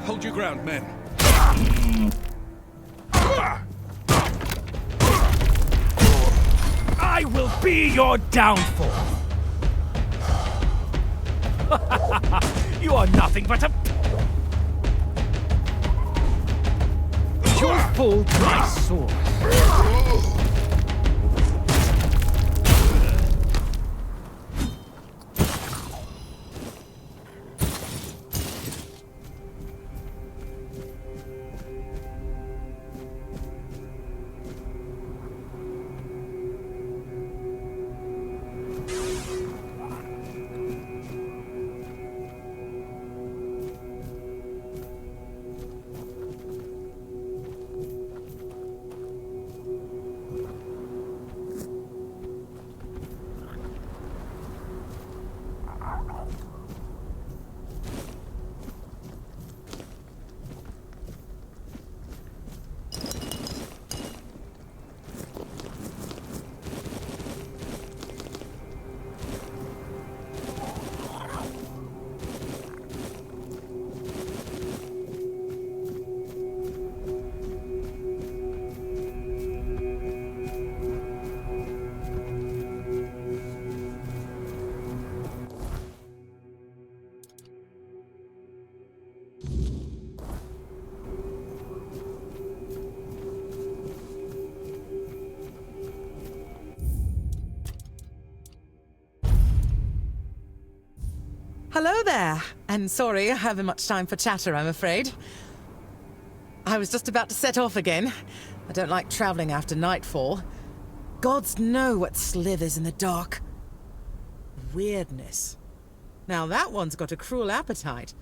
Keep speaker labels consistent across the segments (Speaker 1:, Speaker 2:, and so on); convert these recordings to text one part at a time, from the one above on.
Speaker 1: Hold your ground, men.
Speaker 2: I will be your downfall! You are nothing but a... You'll fall to my sword.
Speaker 3: Hello there, and sorry I haven't much time for chatter, I'm afraid. I was just about to set off again. I don't like traveling after nightfall. Gods know what slithers in the dark. Weirdness. Now that one's got a cruel appetite.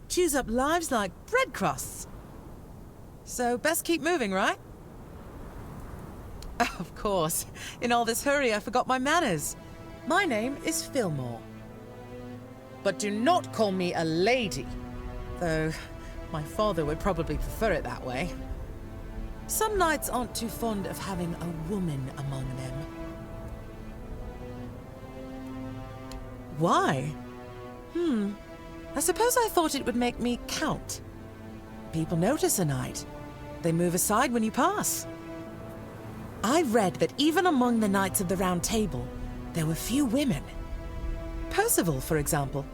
Speaker 3: Chews up lives like bread crusts. So best keep moving, right? Oh, of course. In all this hurry, I forgot my manners. My name is Fillmore. But do not call me a lady, though my father would probably prefer it that way. Some knights aren't too fond of having a woman among them. Why? I suppose I thought it would make me count. People notice a knight. They move aside when you pass. I've read that even among the Knights of the Round Table, there were few women. Percival, for example.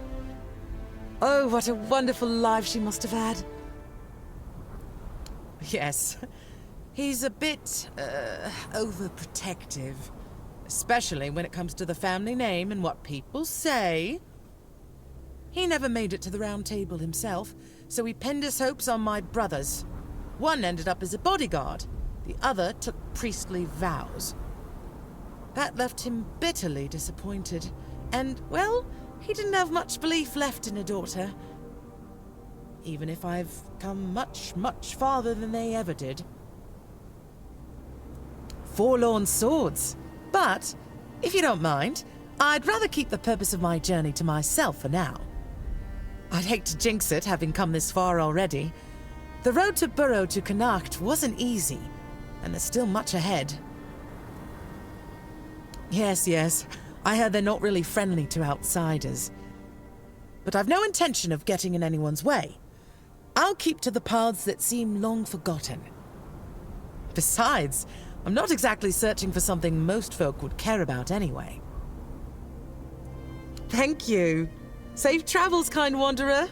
Speaker 3: Oh, what a wonderful life she must have had. Yes, he's a bit, overprotective. Especially when it comes to the family name and what people say. He never made it to the Round Table himself, so he pinned his hopes on my brothers. One ended up as a bodyguard, the other took priestly vows. That left him bitterly disappointed, and, well, he didn't have much belief left in a daughter. Even if I've come much, much farther than they ever did. Forlorn swords. But, if you don't mind, I'd rather keep the purpose of my journey to myself for now. I'd hate to jinx it, having come this far already. The road to Burrow to Connacht wasn't easy, and there's still much ahead. Yes. I heard they're not really friendly to outsiders. But I've no intention of getting in anyone's way. I'll keep to the paths that seem long forgotten. Besides, I'm not exactly searching for something most folk would care about anyway. Thank you. Safe travels, kind wanderer.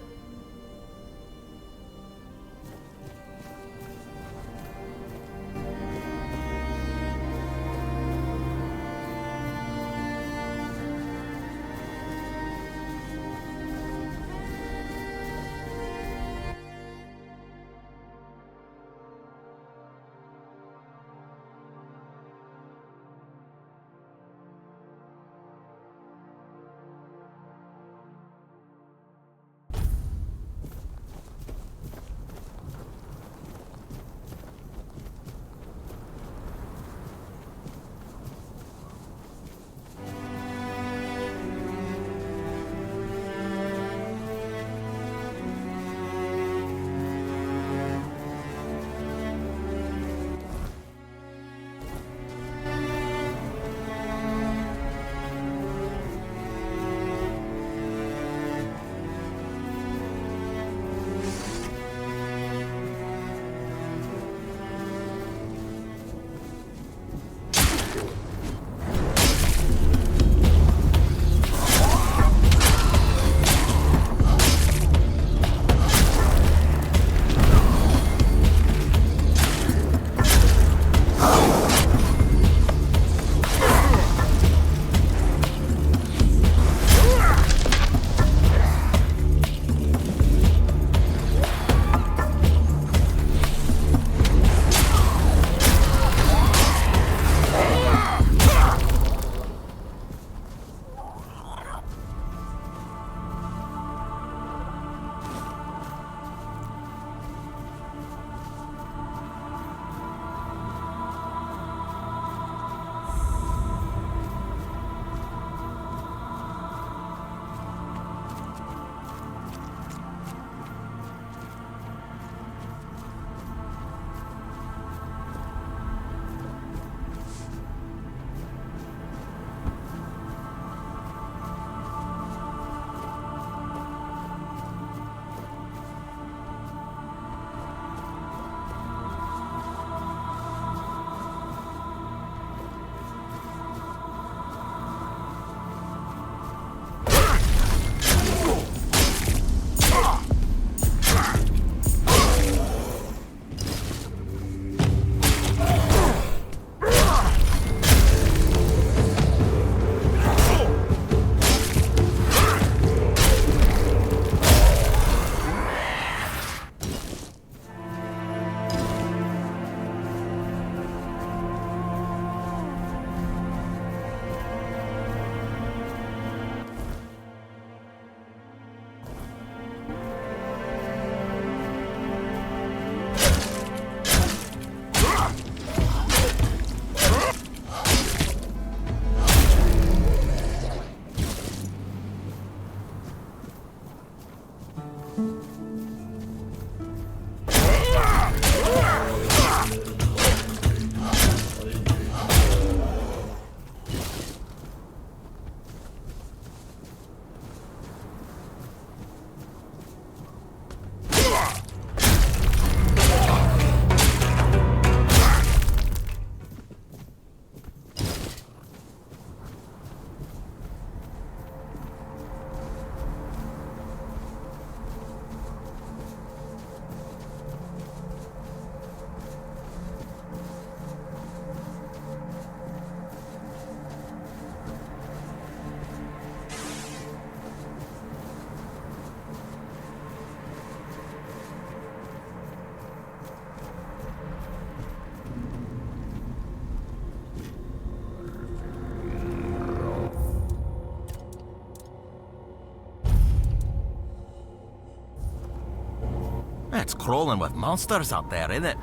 Speaker 1: It's crawling with monsters out there, isn't it?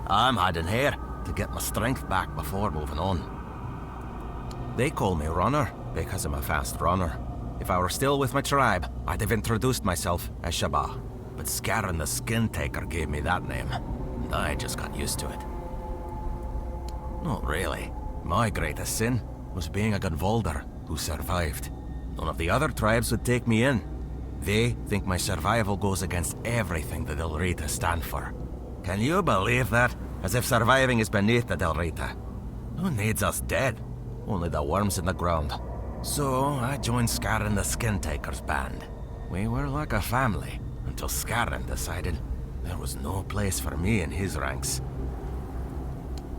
Speaker 1: I'm hiding here to get my strength back before moving on. They call me Runner because I'm a fast runner. If I were still with my tribe, I'd have introduced myself as Shabba. But Scarron the Skin Taker gave me that name, and I just got used to it. Not really. My greatest sin was being a Gunvolder who survived. None of the other tribes would take me in. They think my survival goes against everything the Delrita stand for. Can you believe that? As if surviving is beneath the Delrita. Who needs us dead? Only the worms in the ground. So I joined Scarron the Skin Taker's band. We were like a family, until Scarron decided there was no place for me in his ranks.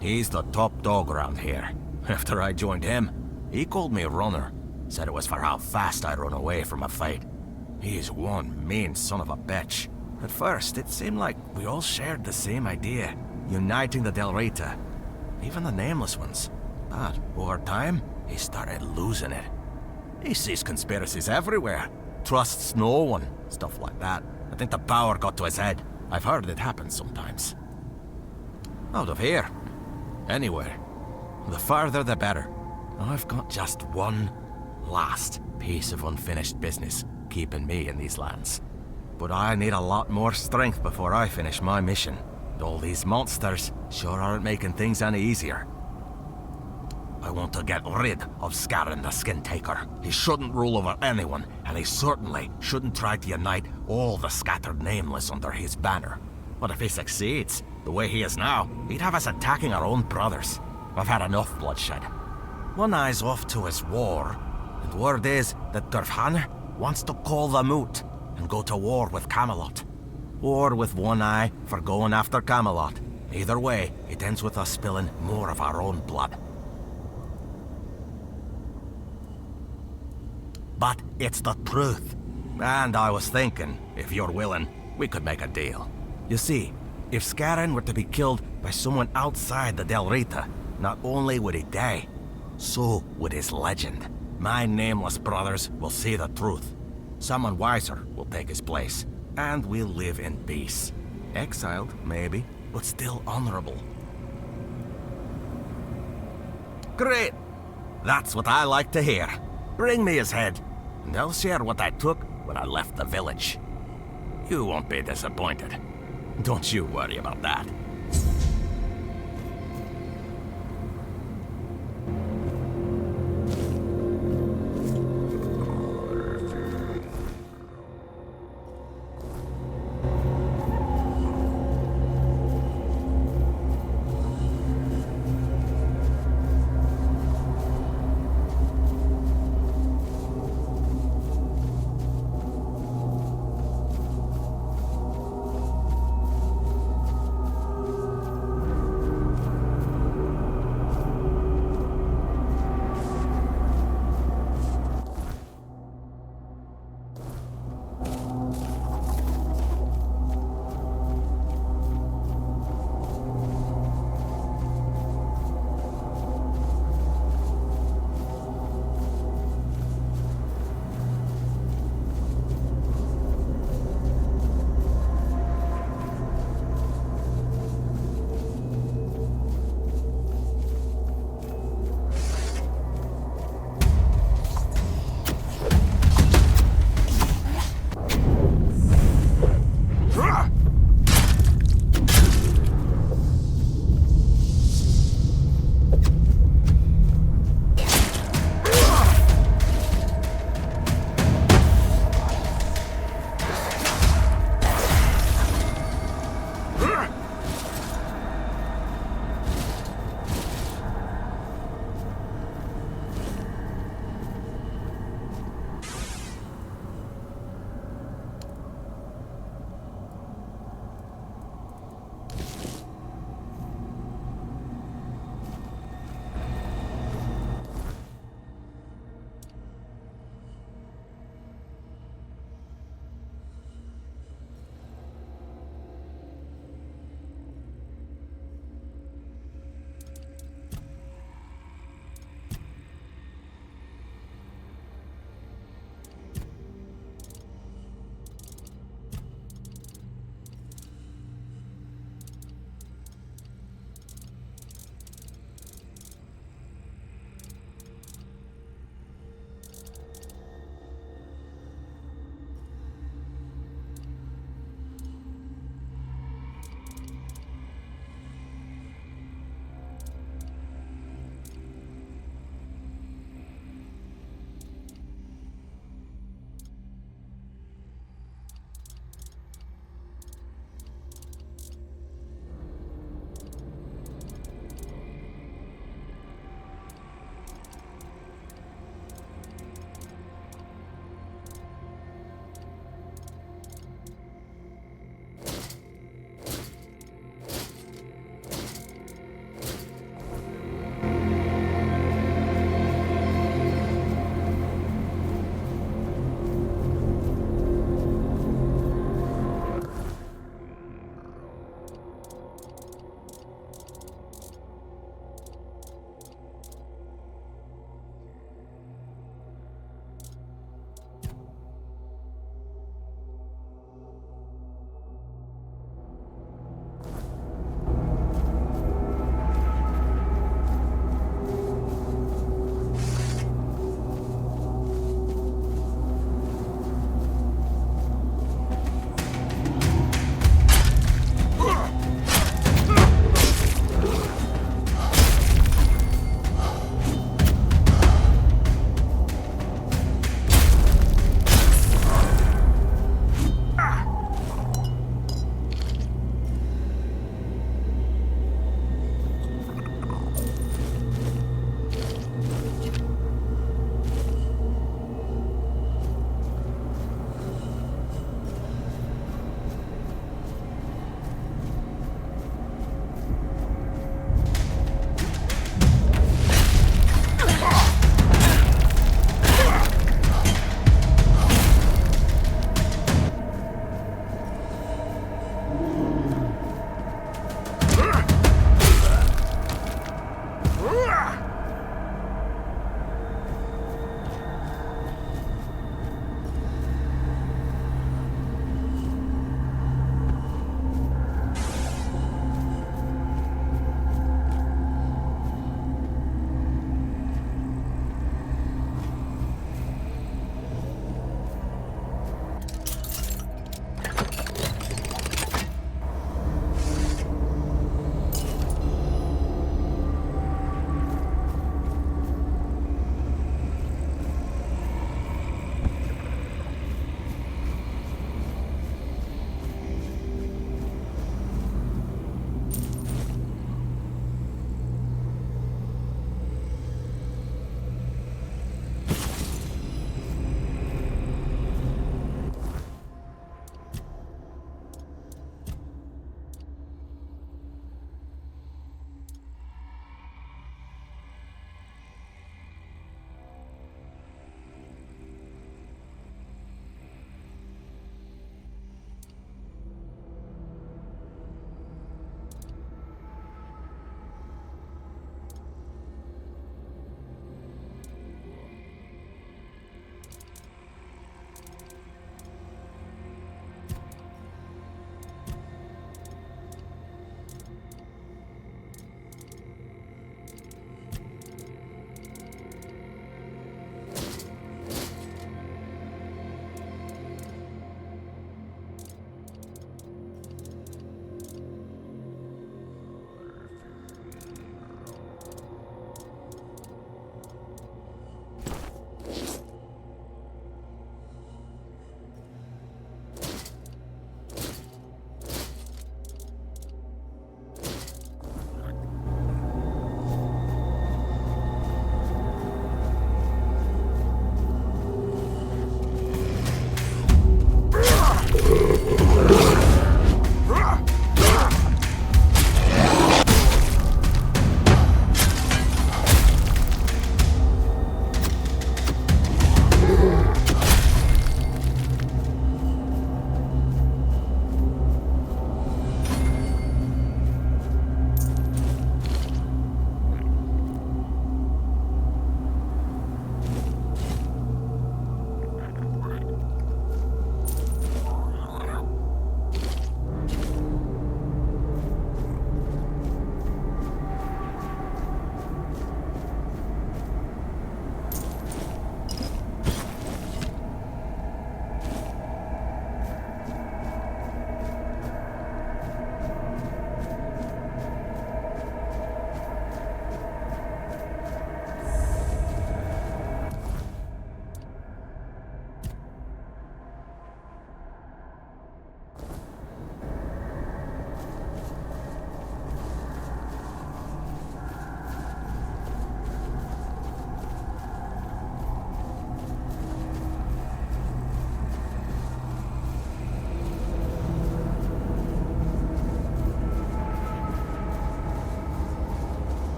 Speaker 1: He's the top dog around here. After I joined him, he called me Runner. Said it was for how fast I run away from a fight. He's one mean son of a bitch. At first, it seemed like we all shared the same idea, uniting the Delrita, even the Nameless ones. But over time, he started losing it. He sees conspiracies everywhere, trusts no one, stuff like that. I think the power got to his head. I've heard it happen sometimes. Out of here. Anywhere. The farther the better. I've got just one last piece of unfinished business keeping me in these lands. But I need a lot more strength before I finish my mission. All these monsters sure aren't making things any easier. I want to get rid of Scarron the Skin Taker. He shouldn't rule over anyone, and he certainly shouldn't try to unite all the scattered Nameless under his banner. But if he succeeds, the way he is now, he'd have us attacking our own brothers. I've had enough bloodshed. One Eye's off to his war, and word is that Durfhanr wants to call the moot and go to war with Camelot. Or with One Eye for going after Camelot. Either way, it ends with us spilling more of our own blood. But it's the truth. And I was thinking, if you're willing, we could make a deal. You see, if Scarron were to be killed by someone outside the Delrita, not only would he die, so would his legend. My Nameless brothers will see the truth. Someone wiser will take his place, and we'll live in peace. Exiled, maybe, but still honorable. Great! That's what I like to hear. Bring me his head, and I'll share what I took when I left the village. You won't be disappointed. Don't you worry about that.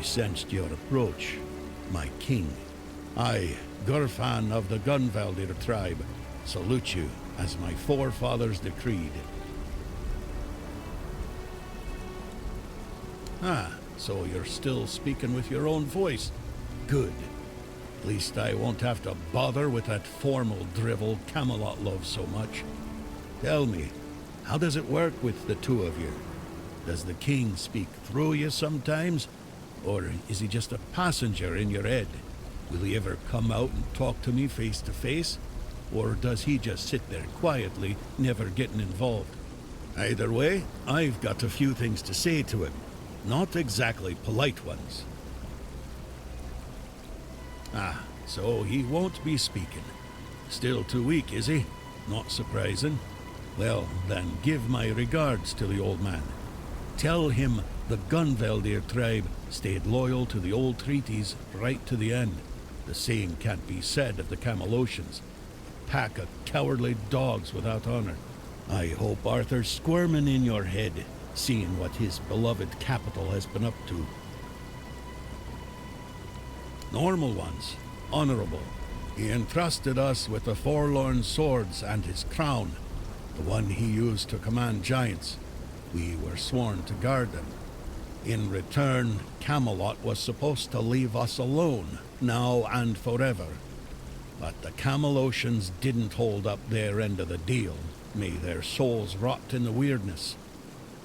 Speaker 4: sensed your approach, my king. I, Gurfan of the Gunvaldir tribe, salute you as my forefathers decreed. Ah, so you're still speaking with your own voice. Good. At least I won't have to bother with that formal drivel Camelot loves so much. Tell me, how does it work with the two of you? Does the king speak through you sometimes? Or is he just a passenger in your head? Will he ever come out and talk to me face to face? Or does he just sit there quietly, never getting involved? Either way, I've got a few things to say to him. Not exactly polite ones. Ah, so he won't be speaking. Still too weak, is he? Not surprising. Well, then give my regards to the old man. Tell him the Gunvaldir tribe stayed loyal to the old treaties right to the end. The same can't be said of the Camelocians. A pack of cowardly dogs without honor. I hope Arthur's squirming in your head, seeing what his beloved capital has been up to. Normal ones, honorable. He entrusted us with the Forlorn swords and his crown, the one he used to command giants. We were sworn to guard them. In return, Camelot was supposed to leave us alone, now and forever. But the Camelocians didn't hold up their end of the deal. May their souls rot in the weirdness.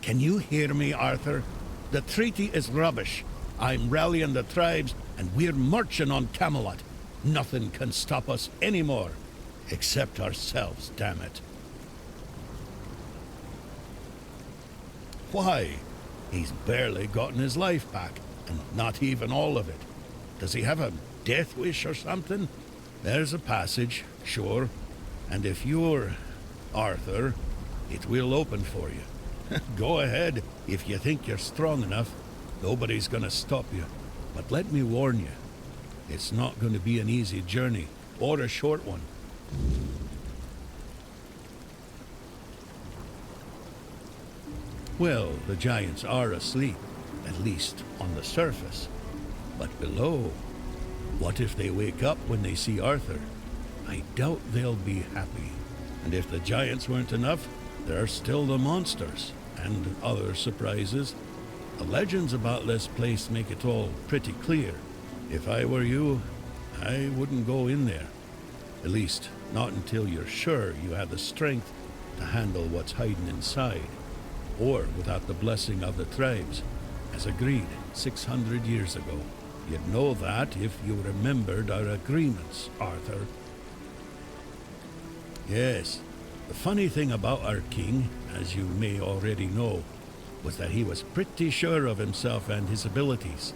Speaker 4: Can you hear me, Arthur? The treaty is rubbish. I'm rallying the tribes, and we're marching on Camelot. Nothing can stop us anymore. Except ourselves, damn it. Why? He's barely gotten his life back, and not even all of it. Does he have a death wish or something? There's a passage, sure. And if you're Arthur, it will open for you. Go ahead, if you think you're strong enough. Nobody's gonna stop you. But let me warn you, it's not gonna be an easy journey, or a short one. Well, the giants are asleep, at least on the surface. But below, what if they wake up when they see Arthur? I doubt they'll be happy. And if the giants weren't enough, there are still the monsters, and other surprises. The legends about this place make it all pretty clear. If I were you, I wouldn't go in there. At least, not until you're sure you have the strength to handle what's hiding inside. Or without the blessing of the tribes, as agreed 600 years ago. You'd know that if you remembered our agreements, Arthur. Yes, the funny thing about our king, as you may already know, was that he was pretty sure of himself and his abilities.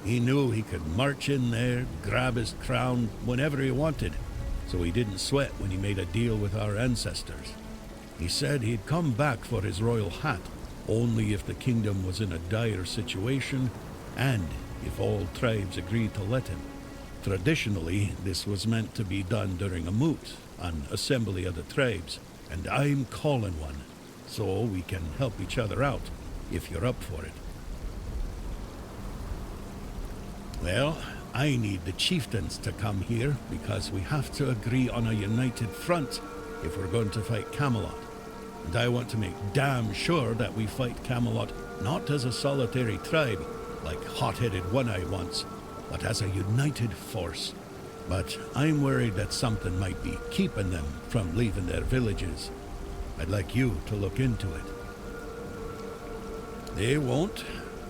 Speaker 4: He knew he could march in there, grab his crown whenever he wanted, so he didn't sweat when he made a deal with our ancestors. He said he'd come back for his royal hat, only if the kingdom was in a dire situation, and if all tribes agreed to let him. Traditionally, this was meant to be done during a moot, an assembly of the tribes, and I'm calling one, so we can help each other out, if you're up for it. Well, I need the chieftains to come here, because we have to agree on a united front if we're going to fight Camelot. And I want to make damn sure that we fight Camelot not as a solitary tribe, like hot-headed One-Eye once, but as a united force. But I'm worried that something might be keeping them from leaving their villages. I'd like you to look into it. They won't.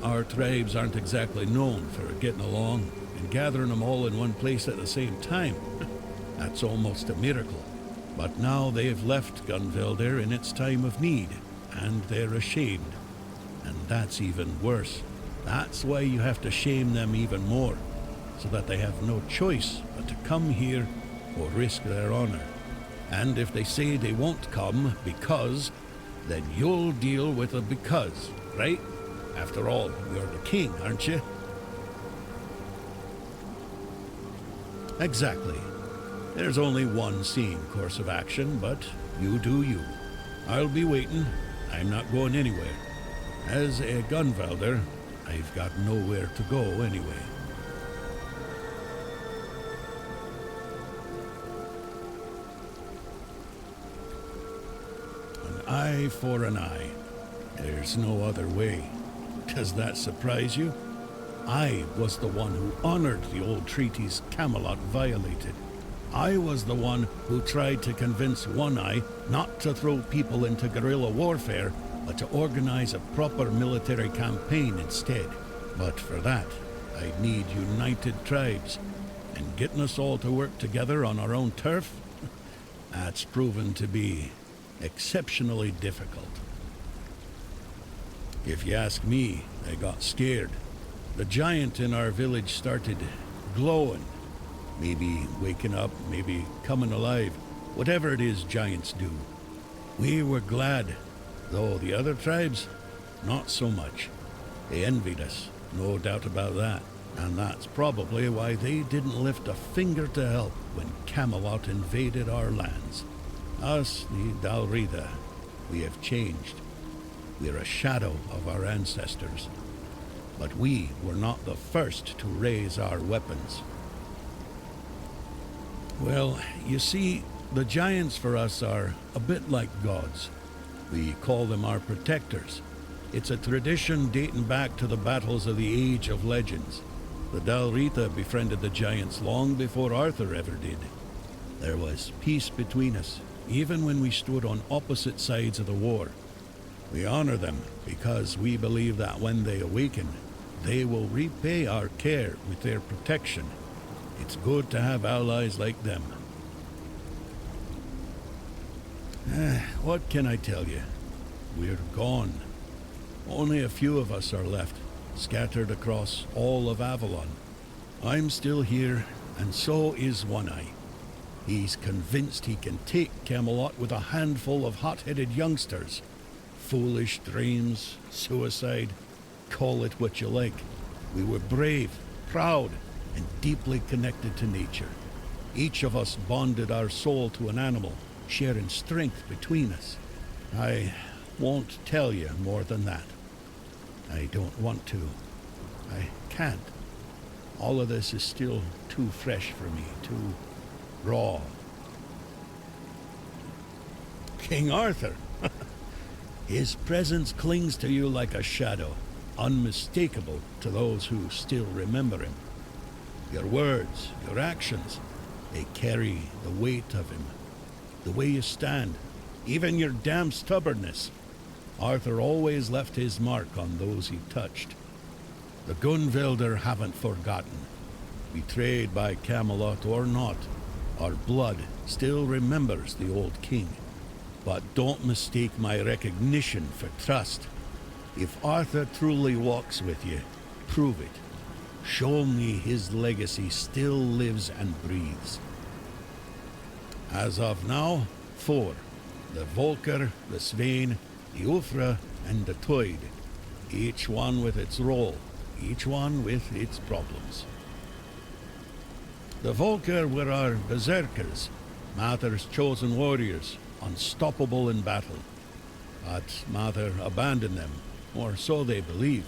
Speaker 4: Our tribes aren't exactly known for getting along, and gathering them all in one place at the same time. That's almost a miracle. But now they've left Gunvaldir in its time of need, and they're ashamed. And that's even worse. That's why you have to shame them even more, so that they have no choice but to come here or risk their honor. And if they say they won't come because, then you'll deal with a because, right? After all, you're the king, aren't you? Exactly. There's only one sane course of action, but you do you. I'll be waiting. I'm not going anywhere. As a Gunvaldir, I've got nowhere to go anyway. An eye for an eye. There's no other way. Does that surprise you? I was the one who honored the old treaties Camelot violated. I was the one who tried to convince One Eye not to throw people into guerrilla warfare, but to organize a proper military campaign instead. But for that, I'd need united tribes. And getting us all to work together on our own turf? That's proven to be exceptionally difficult. If you ask me, I got scared. The giant in our village started glowing. Maybe waking up, maybe coming alive. Whatever it is giants do. We were glad, though the other tribes, not so much. They envied us, no doubt about that. And that's probably why they didn't lift a finger to help when Camelot invaded our lands. Us, the Dalrida, we have changed. We're a shadow of our ancestors. But we were not the first to raise our weapons. Well, you see, the giants for us are a bit like gods. We call them our protectors. It's a tradition dating back to the battles of the Age of Legends. The Dalrita befriended the giants long before Arthur ever did. There was peace between us, even when we stood on opposite sides of the war. We honor them because we believe that when they awaken, they will repay our care with their protection. It's good to have allies like them. What can I tell you? We're gone. Only a few of us are left, scattered across all of Avalon. I'm still here, and so is One Eye. He's convinced he can take Camelot with a handful of hot-headed youngsters. Foolish dreams, suicide, call it what you like. We were brave, proud, and deeply connected to nature. Each of us bonded our soul to an animal, sharing strength between us. I won't tell you more than that. I don't want to. I can't. All of this is still too fresh for me, too raw. King Arthur! His presence clings to you like a shadow, unmistakable to those who still remember him. Your words, your actions, they carry the weight of him. The way you stand, even your damn stubbornness. Arthur always left his mark on those he touched. The Gunvelder haven't forgotten. Betrayed by Camelot or not, our blood still remembers the old king. But don't mistake my recognition for trust. If Arthur truly walks with you, prove it. Show me his legacy still lives and breathes. As of now, 4. The Volker, the Svein, the Ulfra, and the Toyd. Each one with its role, each one with its problems. The Volker were our berserkers, Mather's chosen warriors, unstoppable in battle. But Mather abandoned them, or so they believe.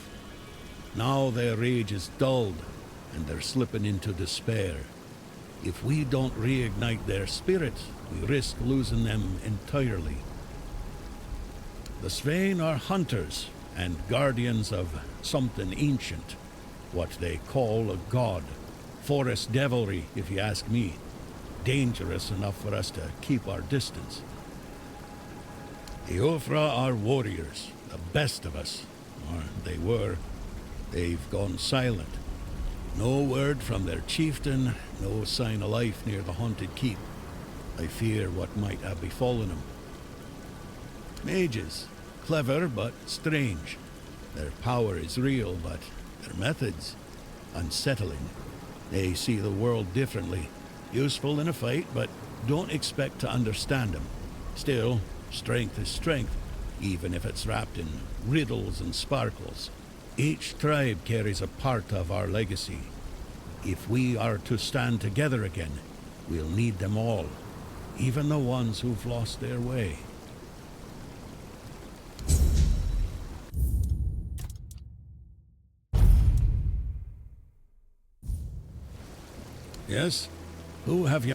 Speaker 4: Now their rage is dulled, and they're slipping into despair. If we don't reignite their spirit, we risk losing them entirely. The Svein are hunters and guardians of something ancient, what they call a god. Forest devilry, if you ask me. Dangerous enough for us to keep our distance. The Ulfra are warriors, the best of us. Or they were. They've gone silent. No word from their chieftain, no sign of life near the haunted keep. I fear what might have befallen them. Mages, clever but strange. Their power is real, but their methods, unsettling. They see the world differently. Useful in a fight, but don't expect to understand them. Still, strength is strength, even if it's wrapped in riddles and sparkles. Each tribe carries a part of our legacy. If we are to stand together again, we'll need them all, even the ones who've lost their way. Yes? Who have you?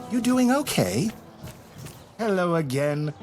Speaker 5: You doing okay? Hello again.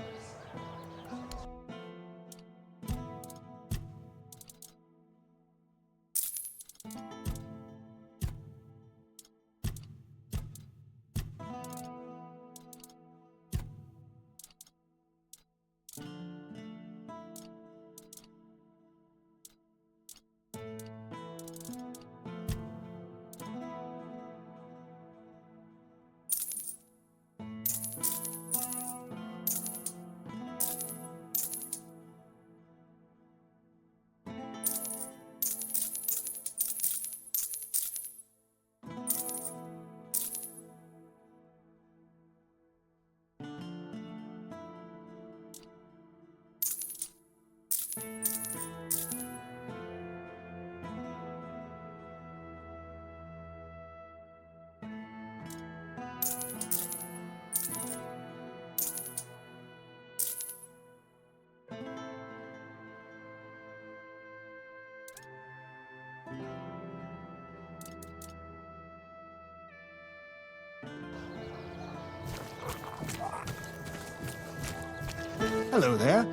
Speaker 5: Hello there.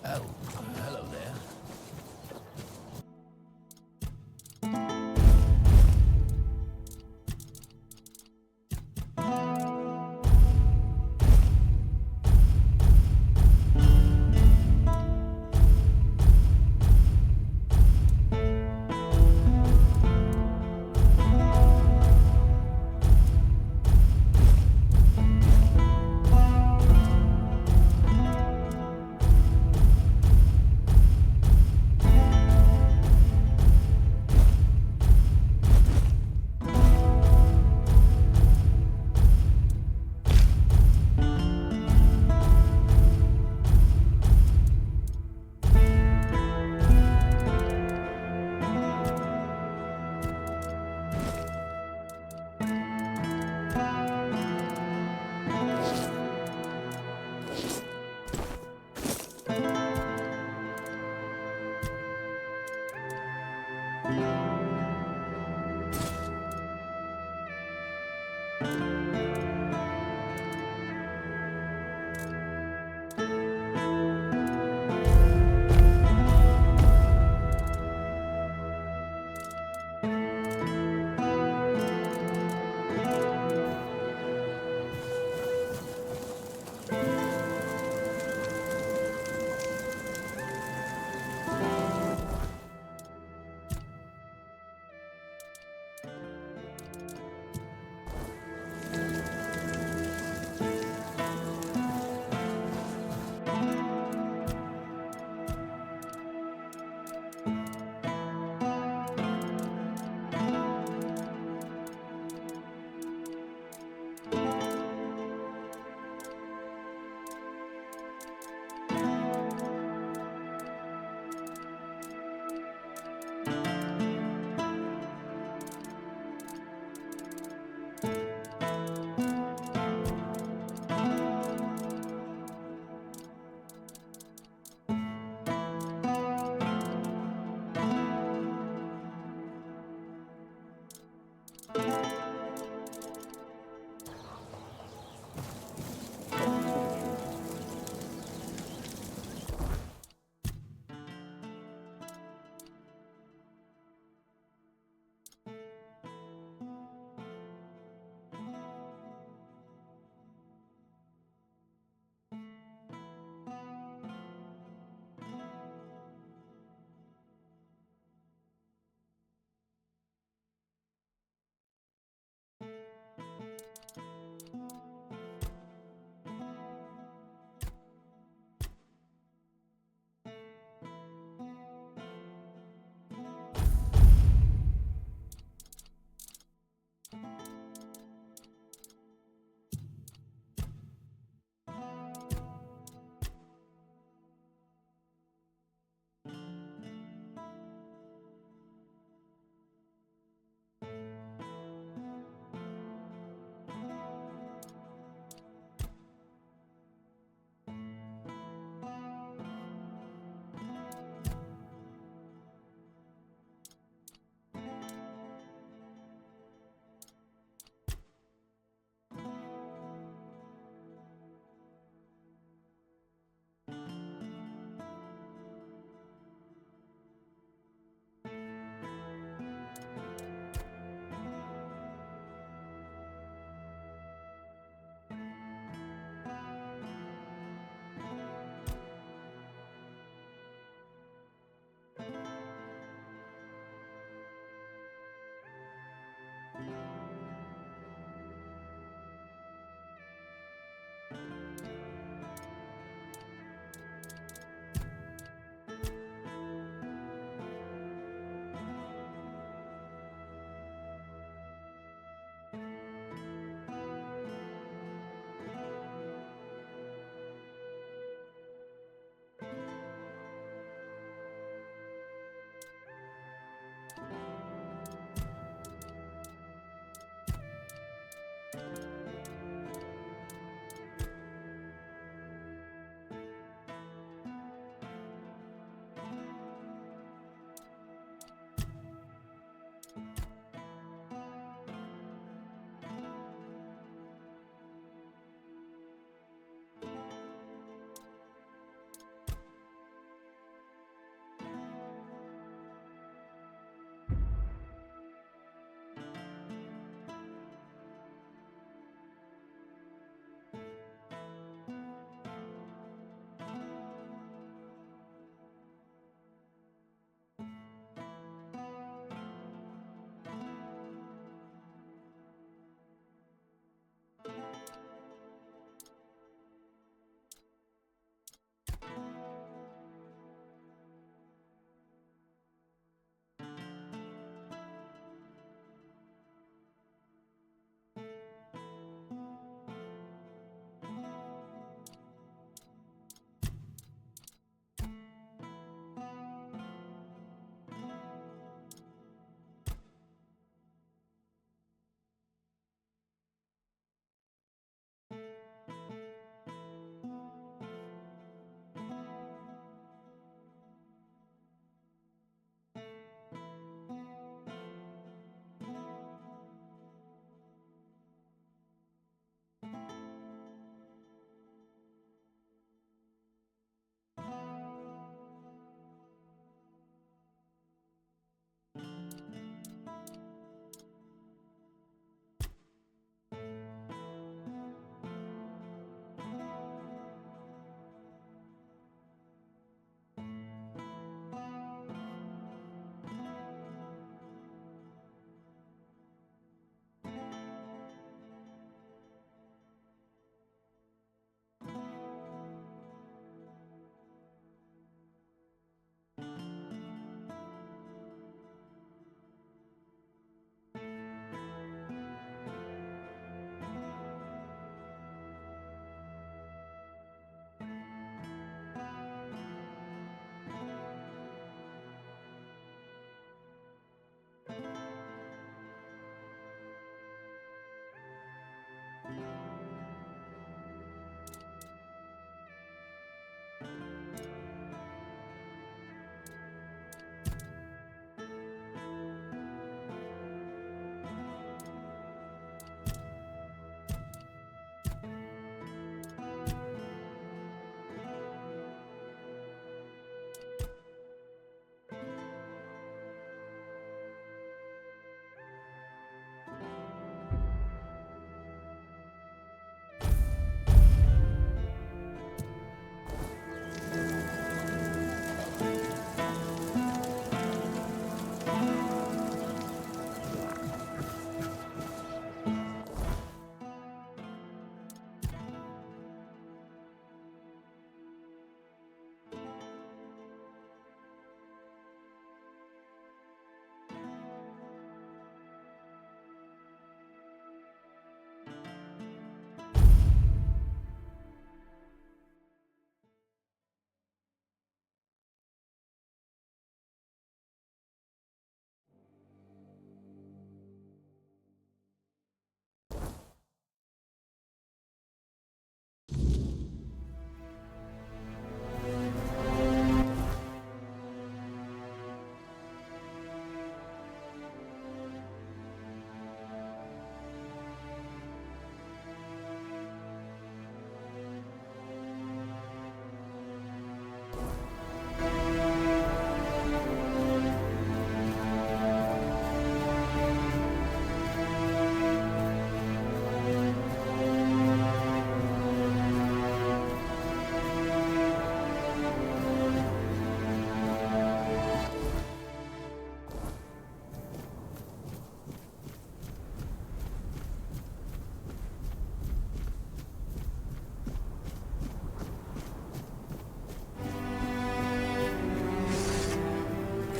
Speaker 4: Oh, hello there.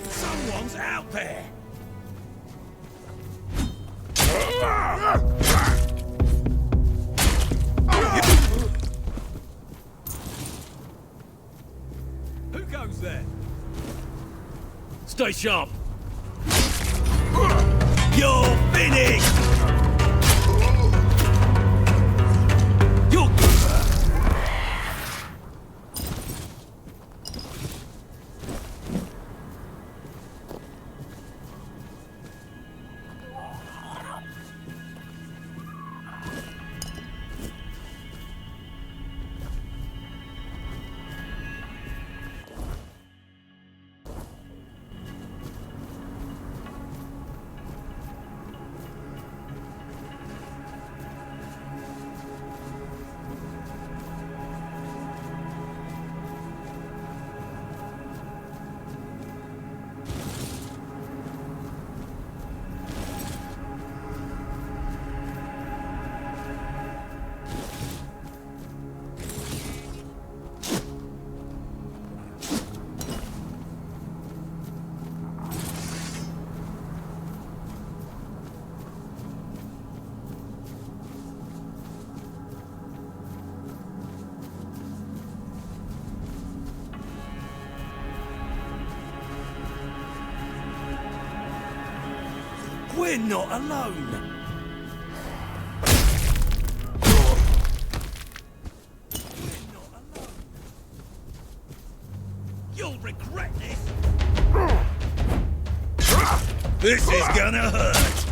Speaker 4: Someone's out there! Who goes there? Stay sharp! You're finished! You're... We're not alone! You'll regret this! This is gonna hurt!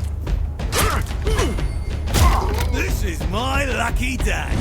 Speaker 4: This is my lucky day!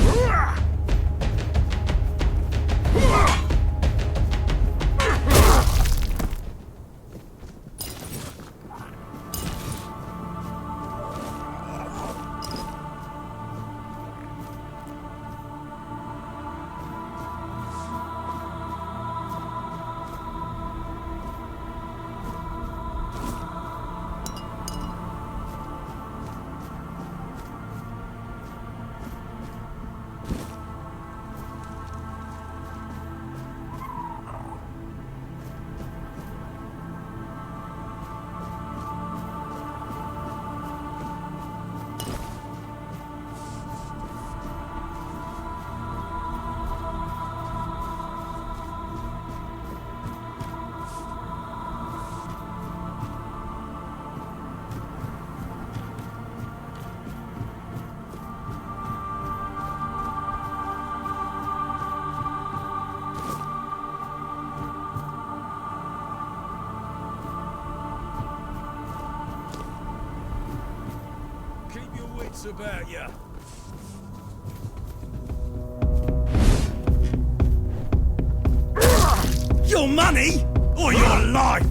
Speaker 6: Keep your wits about you. Your money or your life?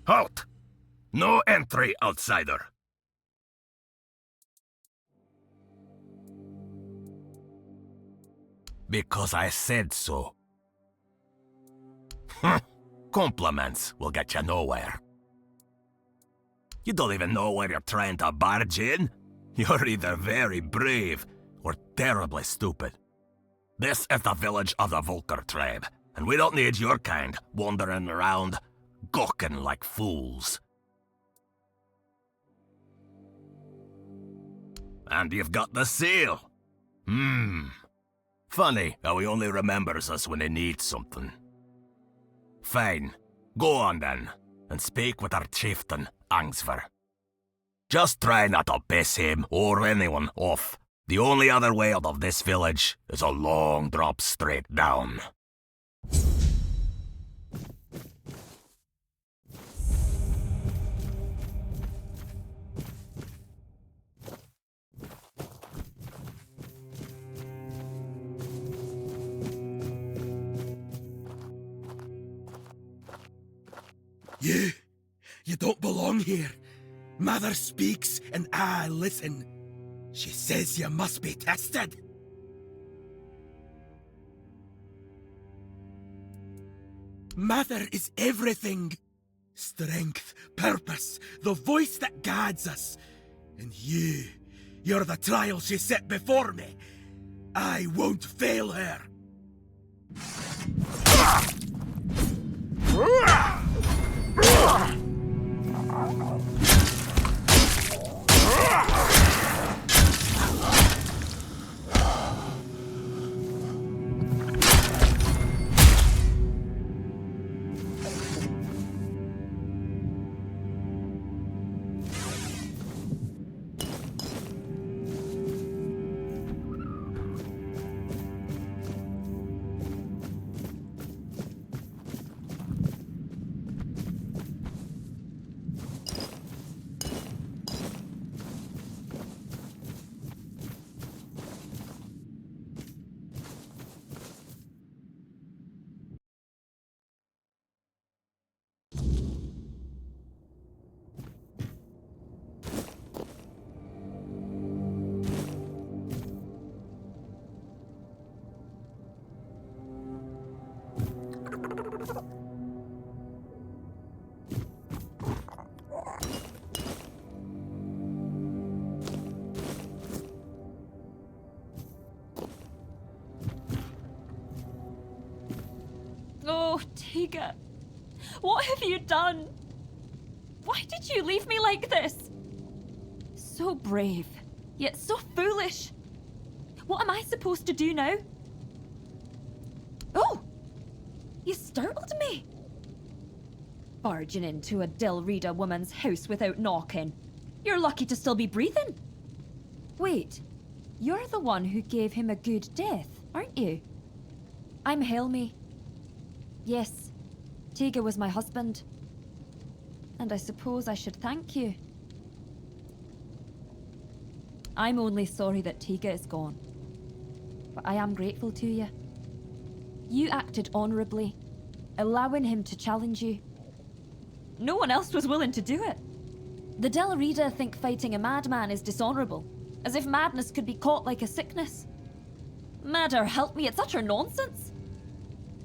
Speaker 1: Halt! No entry, outsider. Because I said so. Compliments will get you nowhere. You don't even know where you're trying to barge in. You're either very brave or terribly stupid. This is the village of the Volker tribe, and we don't need your kind wandering around, gawking like fools. And you've got the seal. Funny how he only remembers us when he needs something. Fine. Go on then, and speak with our chieftain, Angsver. Just try not to piss him or anyone off. The only other way out of this village is a long drop straight down.
Speaker 6: You don't belong here. Mother speaks and I listen. She says you must be tested. Mother is everything. Strength, purpose, the voice that guides us. And you're the trial she set before me. I won't fail her.
Speaker 7: Oh, Tiga, what have you done? Why did you leave me like this? So brave, yet so foolish. What am I supposed to do now? Oh, you startled me. Barging into a Dilrida woman's house without knocking. You're lucky to still be breathing. Wait, you're the one who gave him a good death, aren't you? I'm Helmi. Yes, Tiga was my husband. And I suppose I should thank you. I'm only sorry that Tiga is gone. But I am grateful to you. You acted honorably, allowing him to challenge you. No one else was willing to do it. The Dilrida think fighting a madman is dishonorable, as if madness could be caught like a sickness. Madder help me, it's utter nonsense.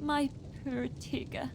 Speaker 7: My poor Tiga.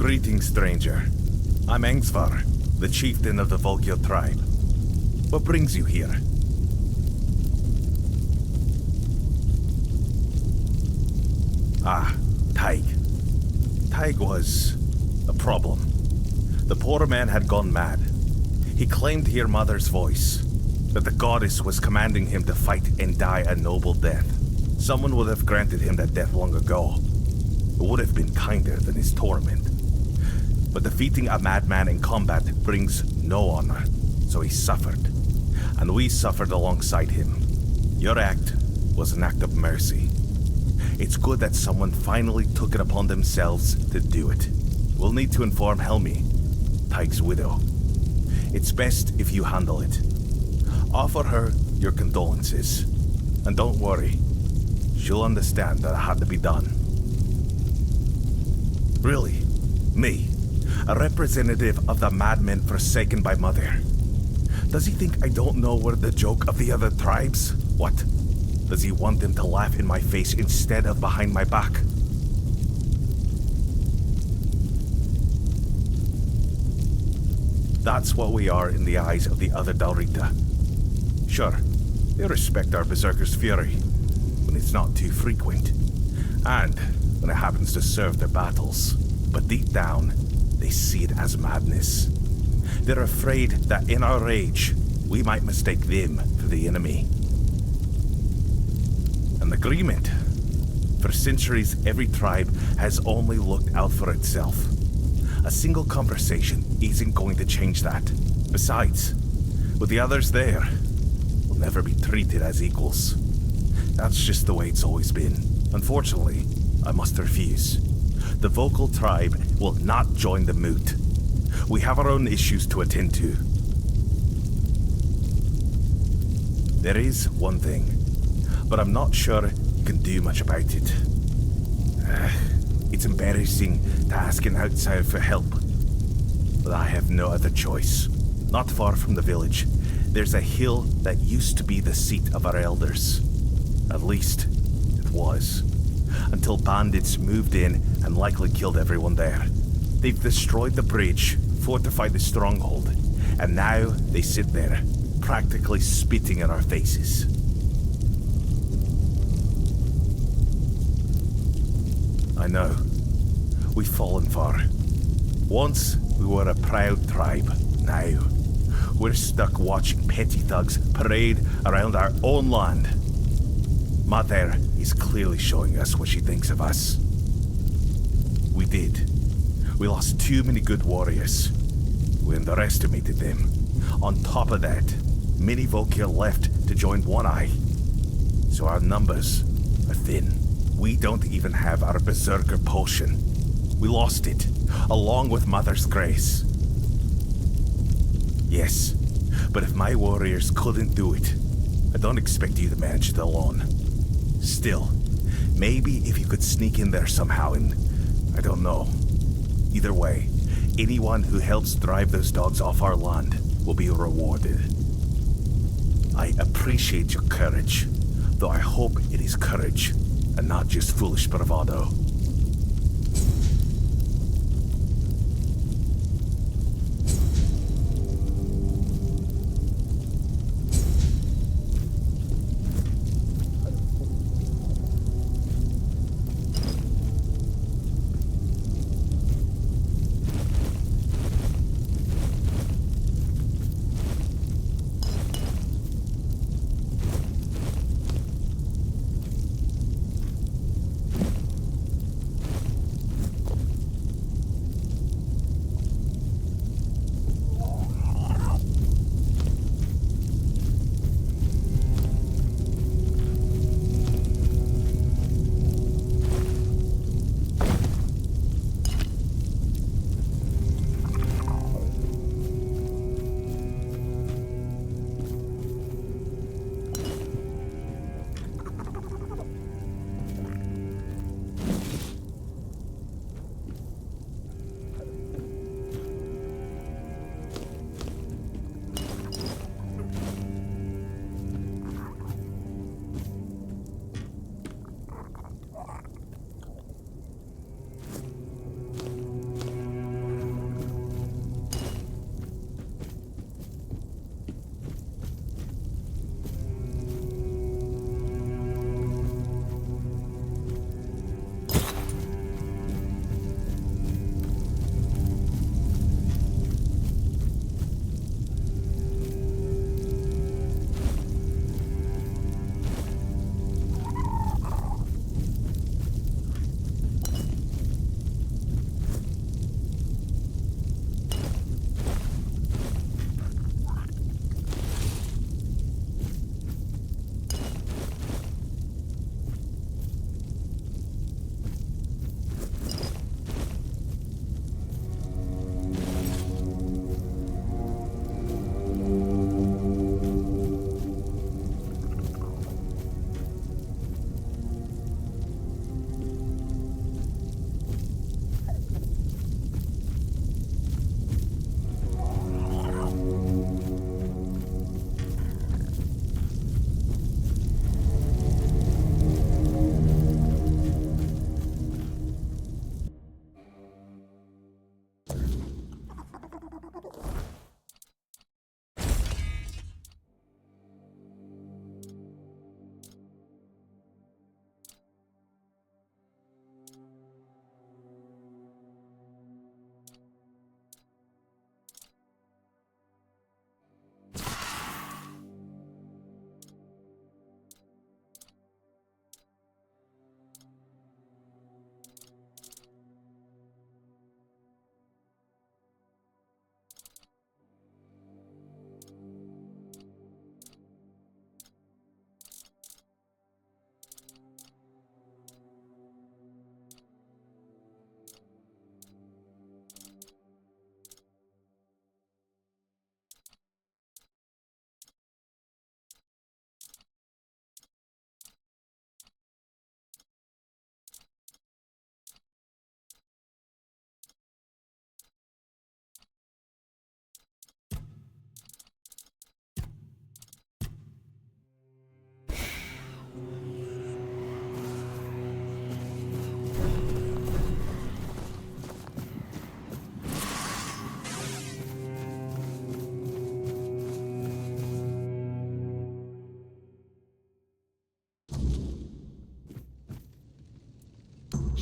Speaker 8: Greetings, stranger. I'm Engsvar, the chieftain of the Volkio tribe. What brings you here? Ah, Taig. Taig was a problem. The poor man had gone mad. He claimed to hear Mother's voice, that the goddess was commanding him to fight and die a noble death. Someone would have granted him that death long ago. It would have been kinder than his torment. But defeating a madman in combat brings no honor, so he suffered. And we suffered alongside him. Your act was an act of mercy. It's good that someone finally took it upon themselves to do it. We'll need to inform Helmi, Taig's widow. It's best if you handle it. Offer her your condolences. And don't worry, she'll understand that it had to be done. Really, me, a representative of the madmen forsaken by Mother. Does he think I don't know we're the joke of the other tribes? What? Does he want them to laugh in my face instead of behind my back? That's what we are in the eyes of the other Dalrita. Sure, they respect our berserker's fury, when it's not too frequent, and when it happens to serve their battles. But deep down, they see it as madness. They're afraid that in our rage, we might mistake them for the enemy. An agreement. For centuries, every tribe has only looked out for itself. A single conversation isn't going to change that. Besides, with the others there, we'll never be treated as equals. That's just the way it's always been. Unfortunately, I must refuse. The vocal tribe will not join the moot. We have our own issues to attend to. There is one thing, but I'm not sure you can do much about it. It's embarrassing to ask an outsider for help, but I have no other choice. Not far from the village, there's a hill that used to be the seat of our elders. At least, it was. Until bandits moved in and likely killed everyone there. They've destroyed the bridge, fortified the stronghold, and now they sit there, practically spitting in our faces. I know. We've fallen far. Once, we were a proud tribe. Now, we're stuck watching petty thugs parade around our own land. Mother is clearly showing us what she thinks of us. We did. We lost too many good warriors. We underestimated them. On top of that, many Volkir left to join One Eye. So our numbers are thin. We don't even have our berserker potion. We lost it, along with Mother's grace. Yes, but if my warriors couldn't do it, I don't expect you to manage it alone. Still, maybe if you could sneak in there somehow and... I don't know. Either way, anyone who helps drive those dogs off our land will be rewarded. I appreciate your courage, though I hope it is courage and not just foolish bravado.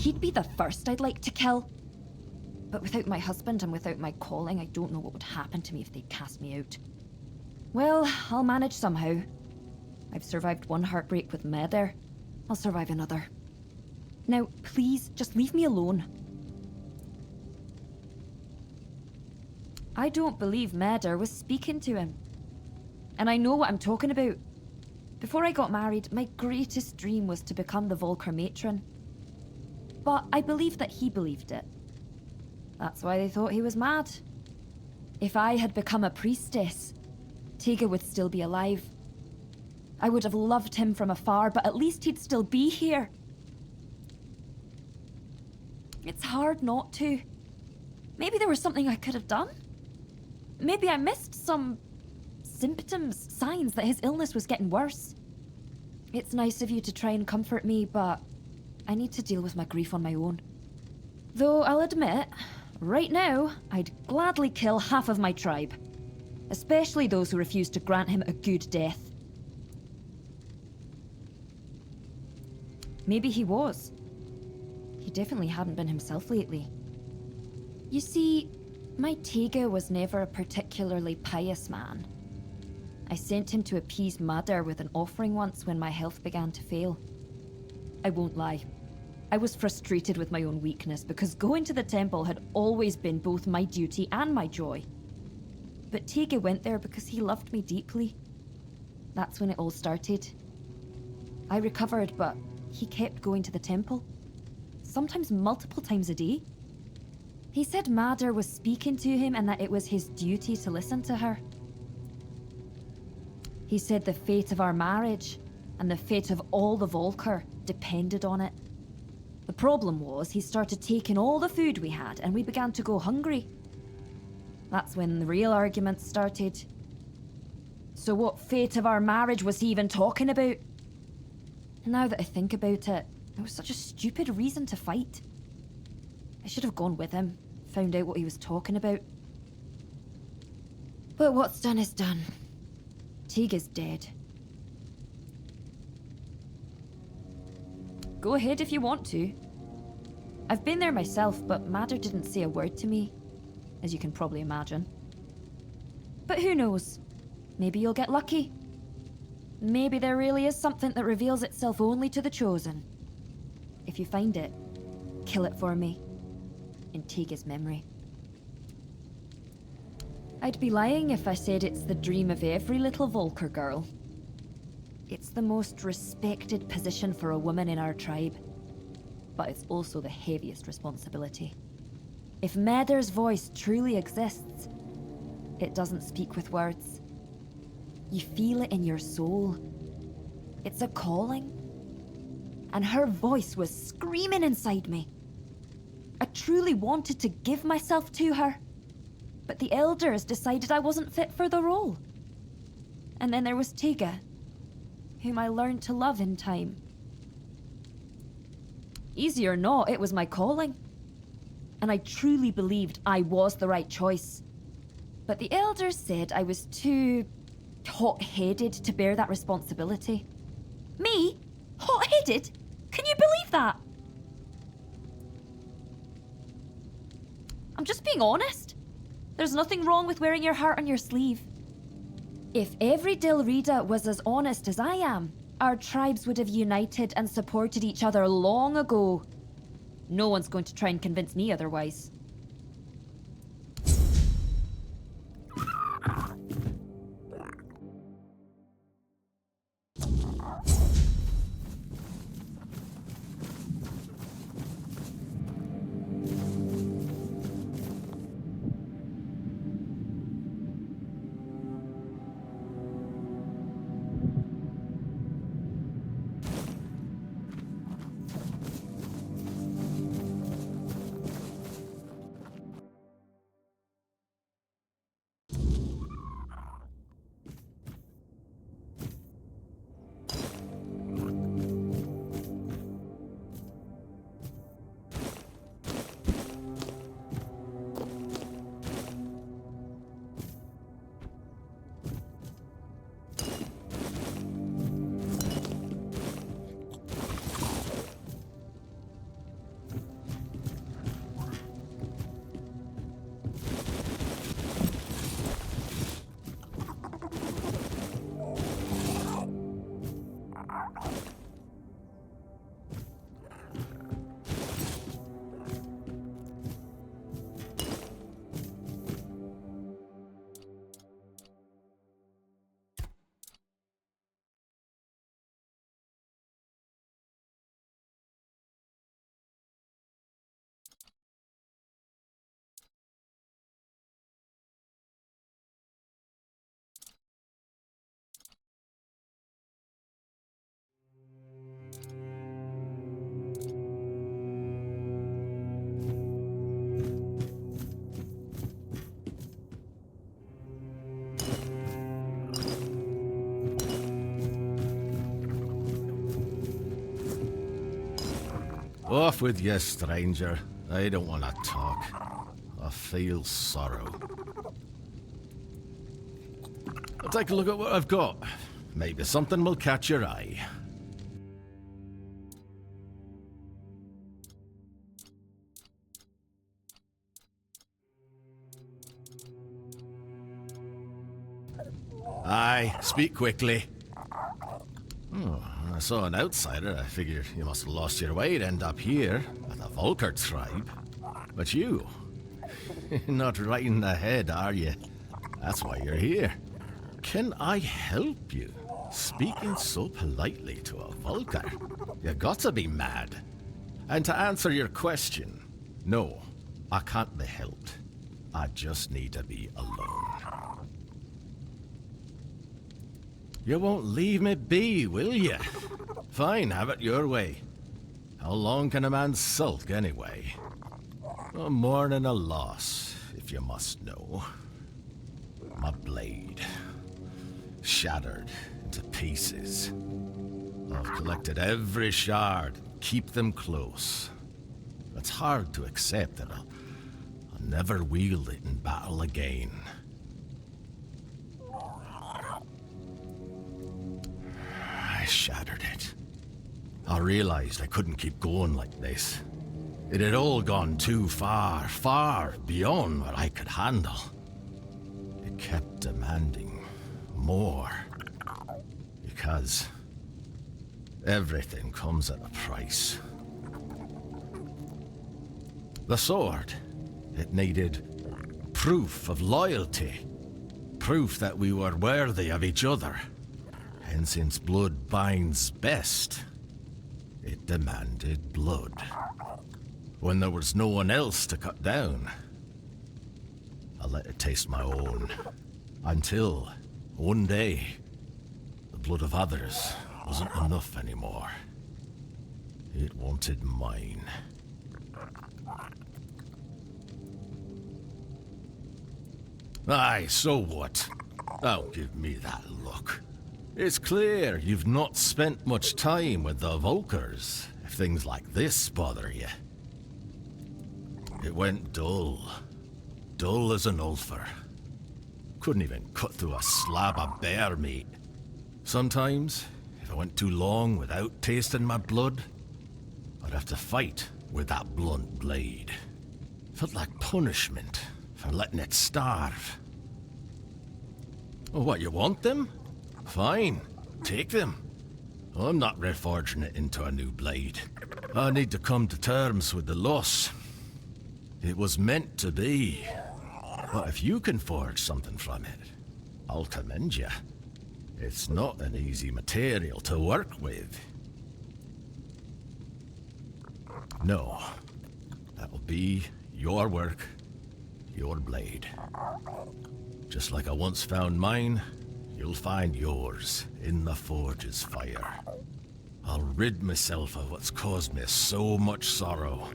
Speaker 7: he'd be the first I'd like to kill. But without my husband and without my calling, I don't know what would happen to me if they'd cast me out. Well, I'll manage somehow. I've survived one heartbreak with Meder. I'll survive another. Now, please, just leave me alone. I don't believe Meder was speaking to him. And I know what I'm talking about. Before I got married, my greatest dream was to become the Volker matron. But I believe that he believed it. That's why they thought he was mad. If I had become a priestess, Tega would still be alive. I would have loved him from afar, but at least he'd still be here. It's hard not to. Maybe there was something I could have done. Maybe I missed some symptoms, signs that his illness was getting worse. It's nice of you to try and comfort me, but I need to deal with my grief on my own. Though I'll admit, right now, I'd gladly kill half of my tribe. Especially those who refuse to grant him a good death. Maybe he was. He definitely hadn't been himself lately. You see, my Tega was never a particularly pious man. I sent him to appease Mother with an offering once when my health began to fail. I won't lie. I was frustrated with my own weakness because going to the temple had always been both my duty and my joy. But Tega went there because he loved me deeply. That's when it all started. I recovered, but he kept going to the temple. Sometimes multiple times a day. He said Mother was speaking to him and that it was his duty to listen to her. He said the fate of our marriage and the fate of all the Volker depended on it. The problem was he started taking all the food we had and we began to go hungry. That's when the real arguments started. So what fate of our marriage was he even talking about? And now that I think about it, it was such a stupid reason to fight. I should have gone with him, found out what he was talking about. But what's done is done. Tega's dead. Go ahead if you want to. I've been there myself, but Madder didn't say a word to me, as you can probably imagine. But who knows? Maybe you'll get lucky. Maybe there really is something that reveals itself only to the chosen. If you find it, kill it for me, in Tega's memory. I'd be lying if I said it's the dream of every little Volker girl. It's the most respected position for a woman in our tribe, but it's also the heaviest responsibility. If Meder's voice truly exists, it doesn't speak with words. You feel it in your soul. It's a calling. And her voice was screaming inside me. I truly wanted to give myself to her, but the elders decided I wasn't fit for the role. And then there was Tega, whom I learned to love in time. Easy or not, it was my calling. And I truly believed I was the right choice. But the elders said I was too hot-headed to bear that responsibility. Me? Hot-headed? Can you believe that? I'm just being honest. There's nothing wrong with wearing your heart on your sleeve. If every Dilrida was as honest as I am, our tribes would have united and supported each other long ago. No one's going to try and convince me otherwise.
Speaker 8: off with you, stranger. I don't want to talk. I feel sorrow. I'll take a look at what I've got. Maybe something will catch your eye. Aye, speak quickly. Oh, I saw an outsider. I figured you must have lost your way to end up here with the Volker tribe. But you, not riding ahead, are you? That's why you're here. Can I help you? Speaking so politely to a Volker, you got to be mad. And to answer your question, no, I can't be helped. I just need to be alone. You won't leave me be, will you? Fine, have it your way. How long can a man sulk, anyway? A mourning a loss, if you must know. My blade. Shattered into pieces. I've collected every shard, keep them close. It's hard to accept that I'll never wield it in battle again. I shattered it. I realized I couldn't keep going like this. It had all gone too far, far beyond what I could handle. It kept demanding more. Because everything comes at a price. The sword, it needed proof of loyalty. Proof that we were worthy of each other. And since blood binds best, it demanded blood. When there was no one else to cut down, I let it taste my own. Until, one day, the blood of others wasn't enough anymore. It wanted mine. Aye, so what? Don't give me that look. It's clear you've not spent much time with the Volkers, if things like this bother you. It went dull. Dull as an ulcer. Couldn't even cut through a slab of bear meat. Sometimes, if I went too long without tasting my blood, I'd have to fight with that blunt blade. Felt like punishment for letting it starve. Oh, what, you want them? Fine, take them. I'm not reforging it into a new blade. I need to come to terms with the loss. It was meant to be. But if you can forge something from it, I'll commend you. It's not an easy material to work with. No, that'll be your work, your blade. Just like I once found mine, you'll find yours in the forge's fire. I'll rid myself of what's caused me so much sorrow,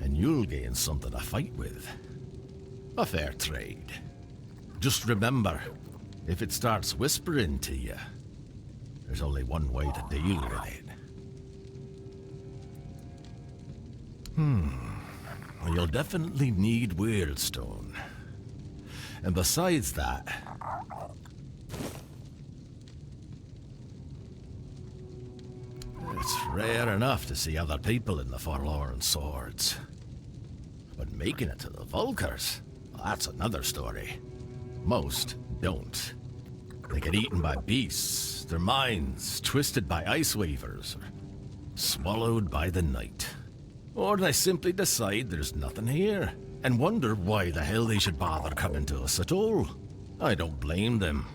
Speaker 8: and you'll gain something to fight with. A fair trade. Just remember, if it starts whispering to you, there's only one way to deal with it. Well, you'll definitely need Weirdstone. And besides that, it's rare enough to see other people in the Forlorn swords. But making it to the Volkers, well, that's another story. Most don't. They get eaten by beasts, their minds twisted by ice weavers, or swallowed by the night. Or they simply decide there's nothing here, and wonder why the hell they should bother coming to us at all. I don't blame them.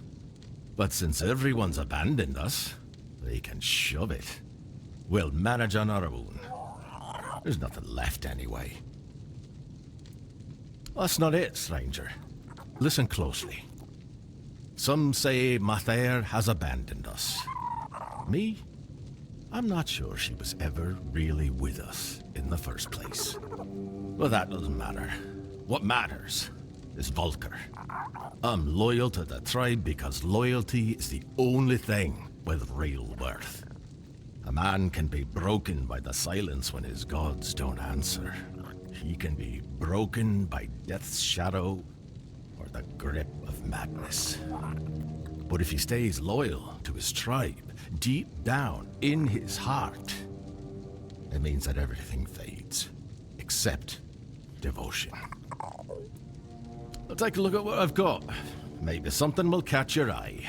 Speaker 8: But since everyone's abandoned us, they can shove it. We'll manage on our own. There's nothing left anyway. That's not it, stranger. Listen closely. Some say Mather has abandoned us. Me? I'm not sure she was ever really with us in the first place. But that doesn't matter. What matters is Volker. I'm loyal to the tribe because loyalty is the only thing with real worth.
Speaker 1: A man can be broken by the silence when his gods don't answer. He can be broken by death's shadow or the grip of madness. But if he stays loyal to his tribe, deep down in his heart, it means that everything fades, except devotion. I'll take a look at what I've got. Maybe something will catch your eye.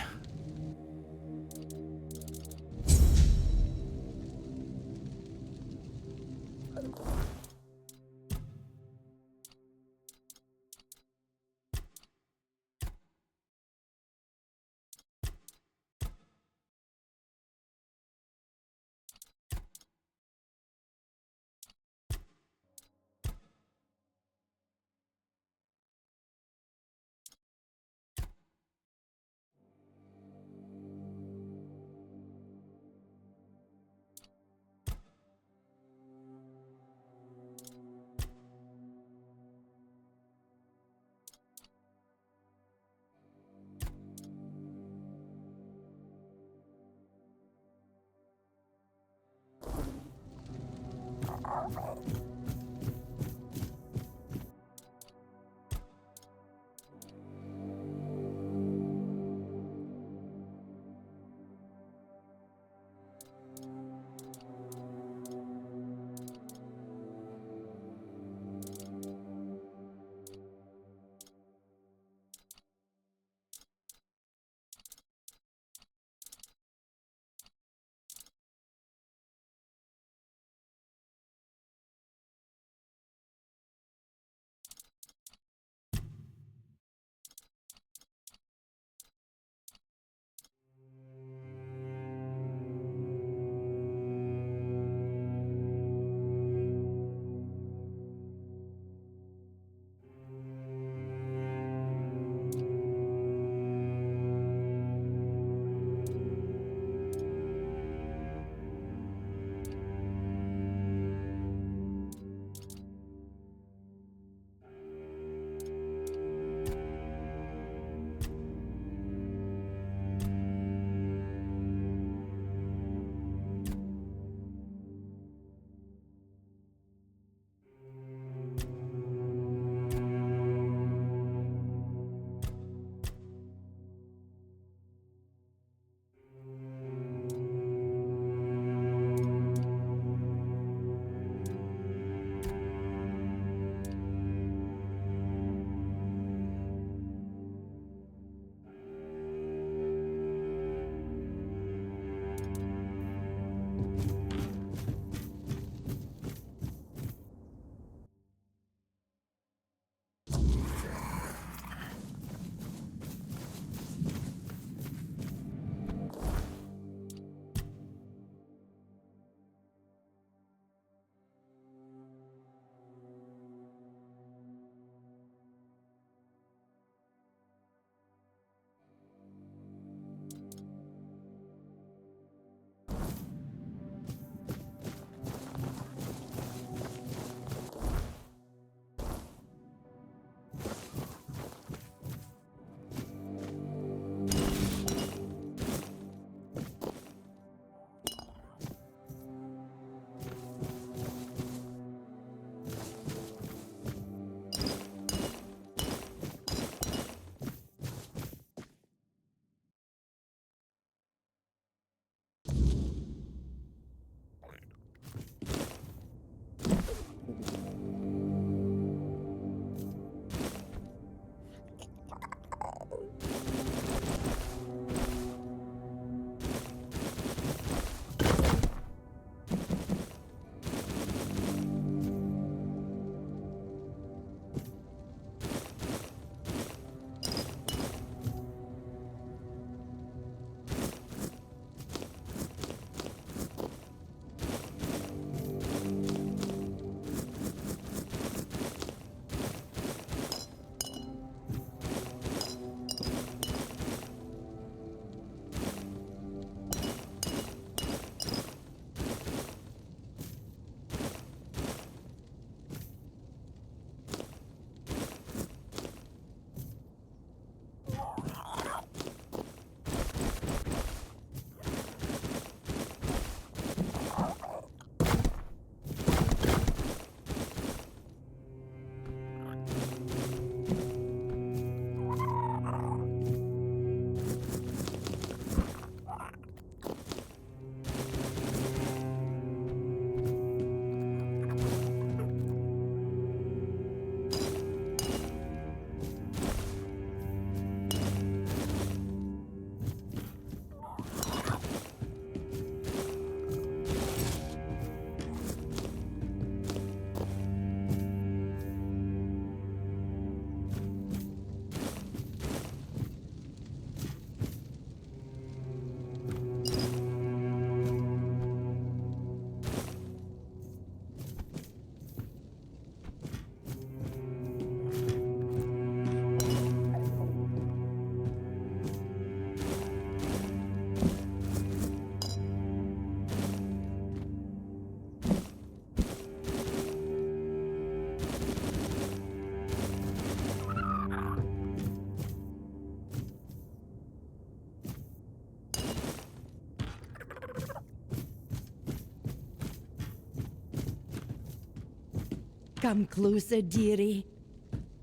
Speaker 9: come closer, dearie.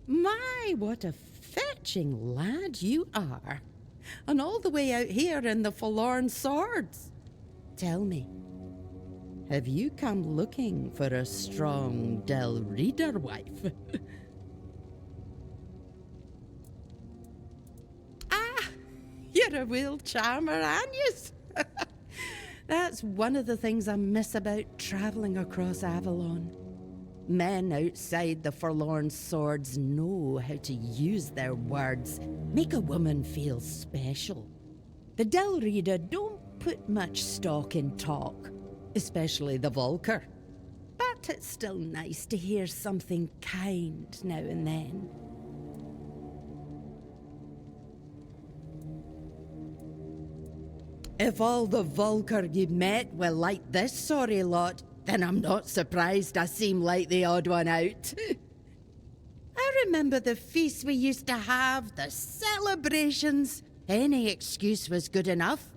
Speaker 9: My, what a fetching lad you are. And all the way out here in the Forlorn Swords. Tell me, have you come looking for a strong Del Reader wife? Ah, you're a real charmer, aren't you? That's one of the things I miss about travelling across Avalon. Men outside the Forlorn Swords know how to use their words, make a woman feel special. The Del Reader don't put much stock in talk, especially the Vulgar. But it's still nice to hear something kind now and then. If all the Vulgar you met were like this sorry lot, then I'm not surprised I seem like the odd one out. I remember the feasts we used to have, the celebrations. Any excuse was good enough.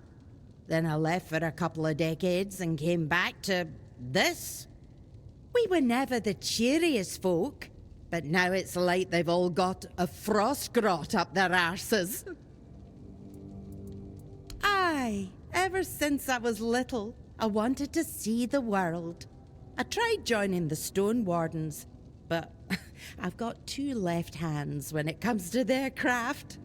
Speaker 9: Then I left for a couple of decades and came back to this. We were never the cheeriest folk, but now it's like they've all got a frost grot up their arses. Aye, ever since I was little, I wanted to see the world. I tried joining the Stone Wardens, but I've got two left hands when it comes to their craft.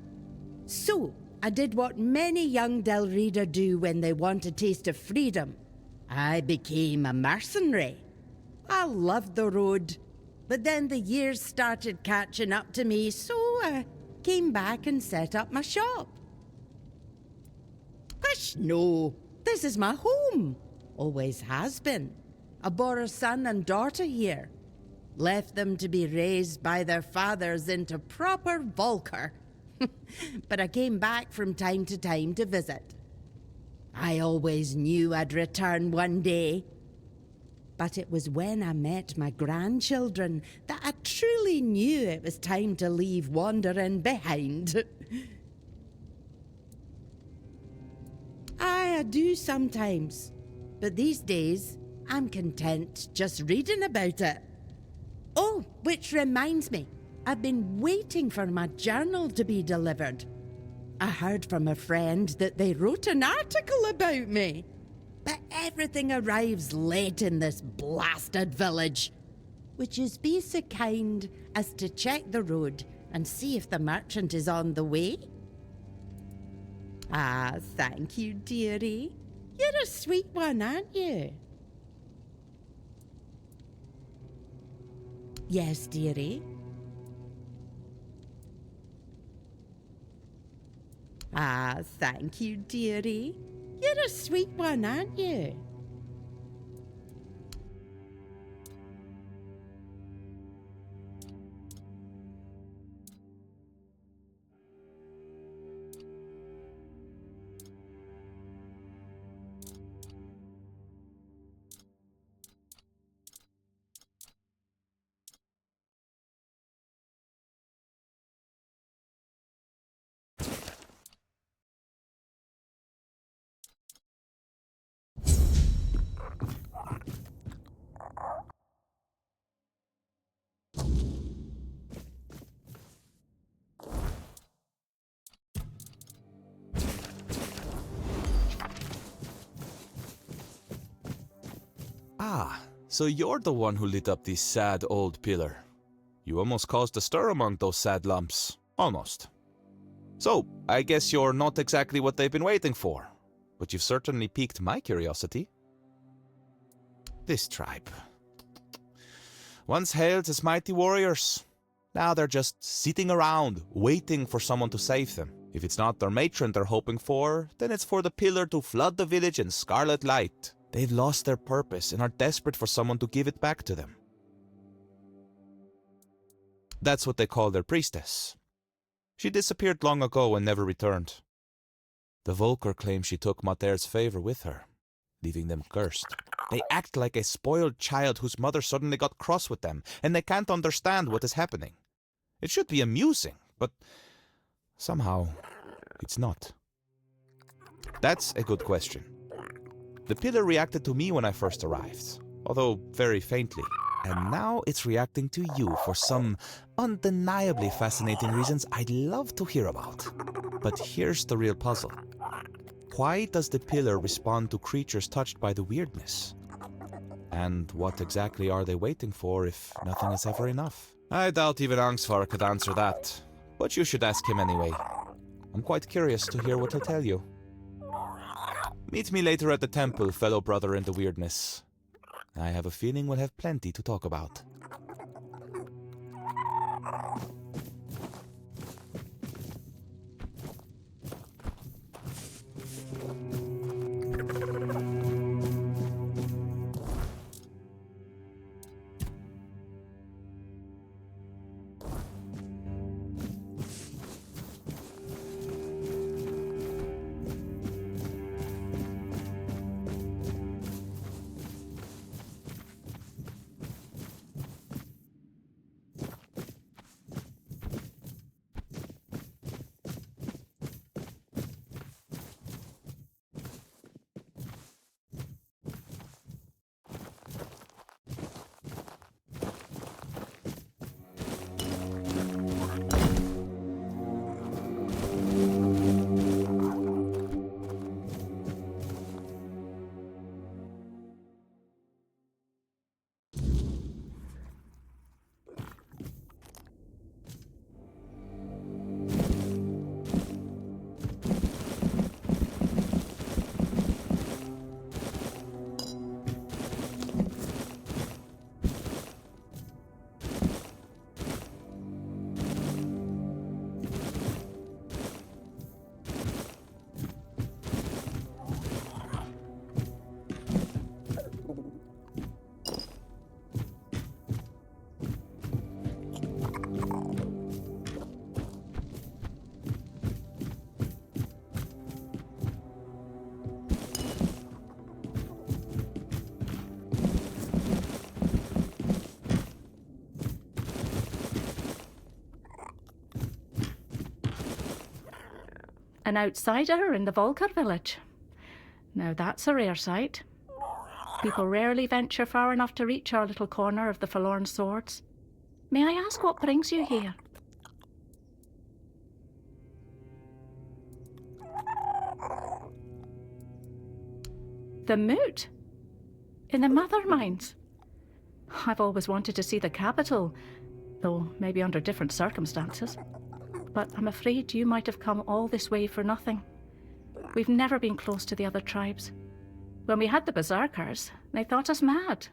Speaker 9: So, I did what many young Del Reader do when they want a taste of freedom. I became a mercenary. I loved the road, but then the years started catching up to me, so I came back and set up my shop. Hush, no. This is my home. Always has been. I bore a son and daughter here. Left them to be raised by their fathers into proper Vulgar. But I came back from time to time to visit. I always knew I'd return one day. But it was when I met my grandchildren that I truly knew it was time to leave wandering behind. I do sometimes, but these days I'm content just reading about it. Oh, which reminds me, I've been waiting for my journal to be delivered. I heard from a friend that they wrote an article about me. But everything arrives late in this blasted village. Would you be so kind as to check the road and see if the merchant is on the way? Ah, thank you, dearie. You're a sweet one, aren't you? Yes, dearie. Ah, thank you, dearie. You're a sweet one, aren't you?
Speaker 10: Ah, so you're the one who lit up the sad old pillar. You almost caused a stir among those sad lumps. Almost. So, I guess you're not exactly what they've been waiting for. But you've certainly piqued my curiosity. This tribe. Once hailed as mighty warriors. Now they're just sitting around, waiting for someone to save them. If it's not their matron they're hoping for, then it's for the pillar to flood the village in scarlet light. They've lost their purpose and are desperate for someone to give it back to them. That's what they call their priestess. She disappeared long ago and never returned. The Vulgar claim she took Mater's favor with her, leaving them cursed. They act like a spoiled child whose mother suddenly got cross with them, and they can't understand what is happening. It should be amusing, but somehow it's not. That's a good question. The pillar reacted to me when I first arrived, although very faintly, and now it's reacting to you for some undeniably fascinating reasons I'd love to hear about. But here's the real puzzle. Why does the pillar respond to creatures touched by the weirdness? And what exactly are they waiting for if nothing is ever enough? I doubt even Angsvar could answer that, but you should ask him anyway. I'm quite curious to hear what he'll tell you. Meet me later at the temple, fellow brother in the weirdness. I have a feeling we'll have plenty to talk about.
Speaker 11: An outsider in the Volker village. Now that's a rare sight. People rarely venture far enough to reach our little corner of the Forlorn Swords. May I ask what brings you here? The Moot? In the Mother Mines? I've always wanted to see the capital, though maybe under different circumstances. But I'm afraid you might have come all this way for nothing. We've never been close to the other tribes. When we had the Berserkers, they thought us mad.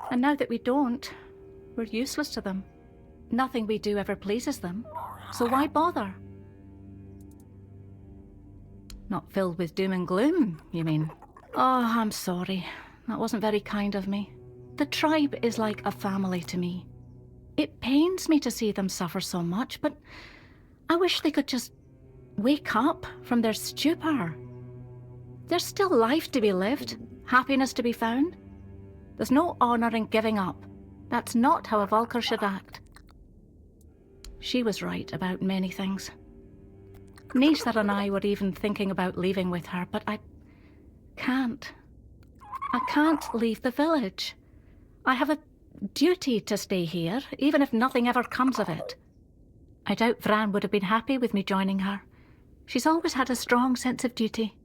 Speaker 11: And now that we don't, we're useless to them. Nothing we do ever pleases them. So why bother? Not filled with doom and gloom, you mean? Oh, I'm sorry. That wasn't very kind of me. The tribe is like a family to me. It pains me to see them suffer so much, but I wish they could just wake up from their stupor. There's still life to be lived, happiness to be found. There's no honor in giving up. That's not how a Volker should act. She was right about many things. Nisa and I were even thinking about leaving with her, but I can't. I can't leave the village. I have a duty to stay here, even if nothing ever comes of it. I doubt Vran would have been happy with me joining her. She's always had a strong sense of duty.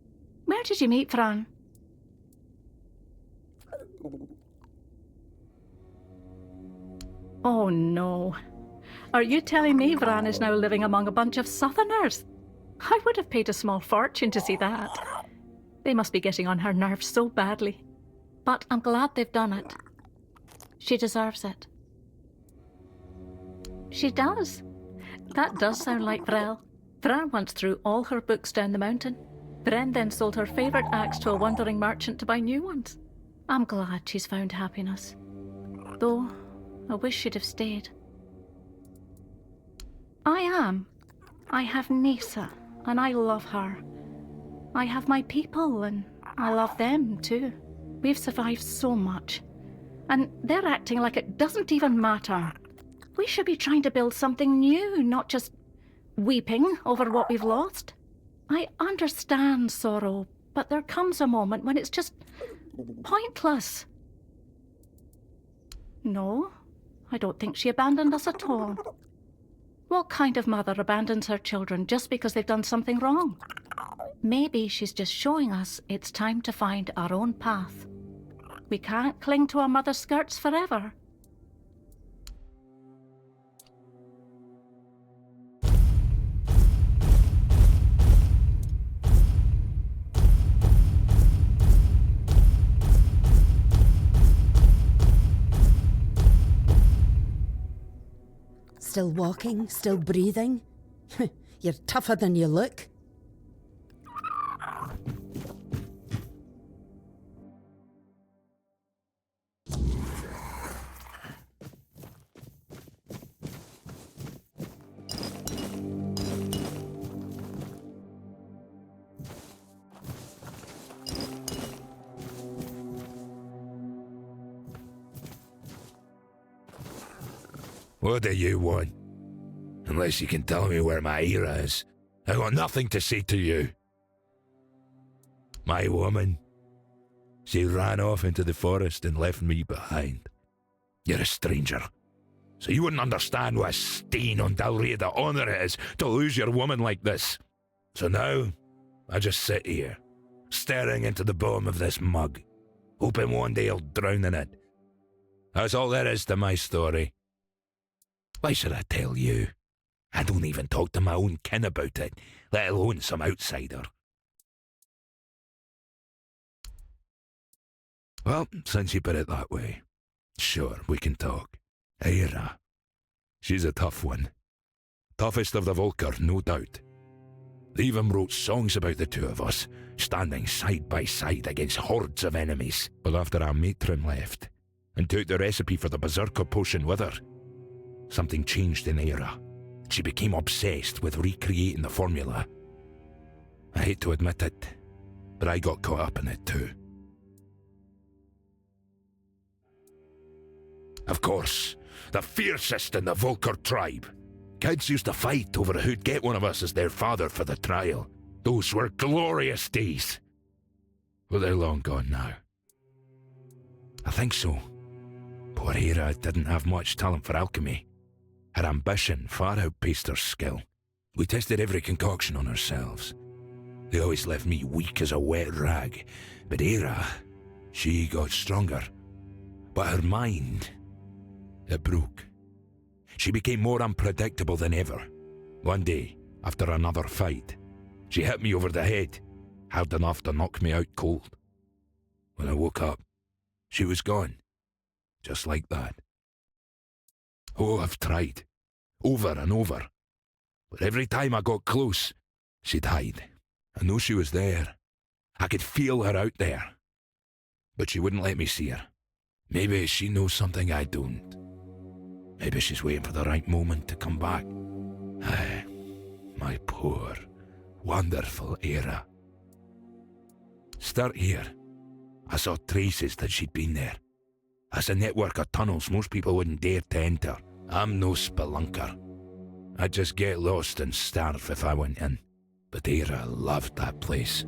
Speaker 11: Where did you meet Vran? Oh no. Are you telling me Vran is now living among a bunch of Southerners? I would have paid a small fortune to see that. They must be getting on her nerves so badly. But I'm glad they've done it. She deserves it. She does. That does sound like Vrel. Vran once threw all her books down the mountain. Vren then sold her favourite axe to a wandering merchant to buy new ones. I'm glad she's found happiness. Though, I wish she'd have stayed. I am. I have Nisa, and I love her. I have my people, and I love them too. We've survived so much. And they're acting like it doesn't even matter. We should be trying to build something new, not just weeping over what we've lost. I understand sorrow, but there comes a moment when it's just pointless. No, I don't think she abandoned us at all. What kind of mother abandons her children just because they've done something wrong? Maybe she's just showing us it's time to find our own path. We can't cling to our mother's skirts forever.
Speaker 9: Still walking, still breathing? You're tougher than you look.
Speaker 12: What do you want? Unless you can tell me where my Ira is, I got nothing to say to you. My woman. She ran off into the forest and left me behind. You're a stranger, so you wouldn't understand what a stain on Dalriada honour it is to lose your woman like this. So now, I just sit here, staring into the bottom of this mug, hoping one day I'll drown in it. That's all there is to my story. Why should I tell you? I don't even talk to my own kin about it, let alone some outsider. Well, since you put it that way, sure, we can talk. Ira. She's a tough one. Toughest of the Volker, no doubt. They even wrote songs about the two of us, standing side by side against hordes of enemies. But after our matron left, and took the recipe for the Berserker potion with her, something changed in Ira. She became obsessed with recreating the formula. I hate to admit it, but I got caught up in it too. Of course, the fiercest in the Volker tribe. Kids used to fight over who'd get one of us as their father for the trial. Those were glorious days. Well, they're long gone now. I think so. Poor Ira didn't have much talent for alchemy. Her ambition far outpaced her skill. We tested every concoction on ourselves. They always left me weak as a wet rag. But Ira, she got stronger. But her mind, it broke. She became more unpredictable than ever. One day, after another fight, she hit me over the head, hard enough to knock me out cold. When I woke up, she was gone. Just like that. Oh, I've tried. Over and over. But every time I got close, she'd hide. I know she was there. I could feel her out there. But she wouldn't let me see her. Maybe she knows something I don't. Maybe she's waiting for the right moment to come back. Aye, my poor, wonderful Ira. Start here. I saw traces that she'd been there. That's a network of tunnels most people wouldn't dare to enter. I'm no spelunker. I'd just get lost and starve if I went in. But Ira loved that place.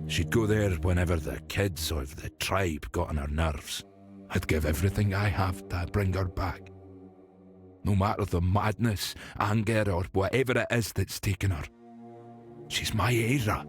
Speaker 12: She'd go there whenever the kids or the tribe got on her nerves. I'd give everything I have to bring her back. No matter the madness, anger, or whatever it is that's taken her. She's my Ira.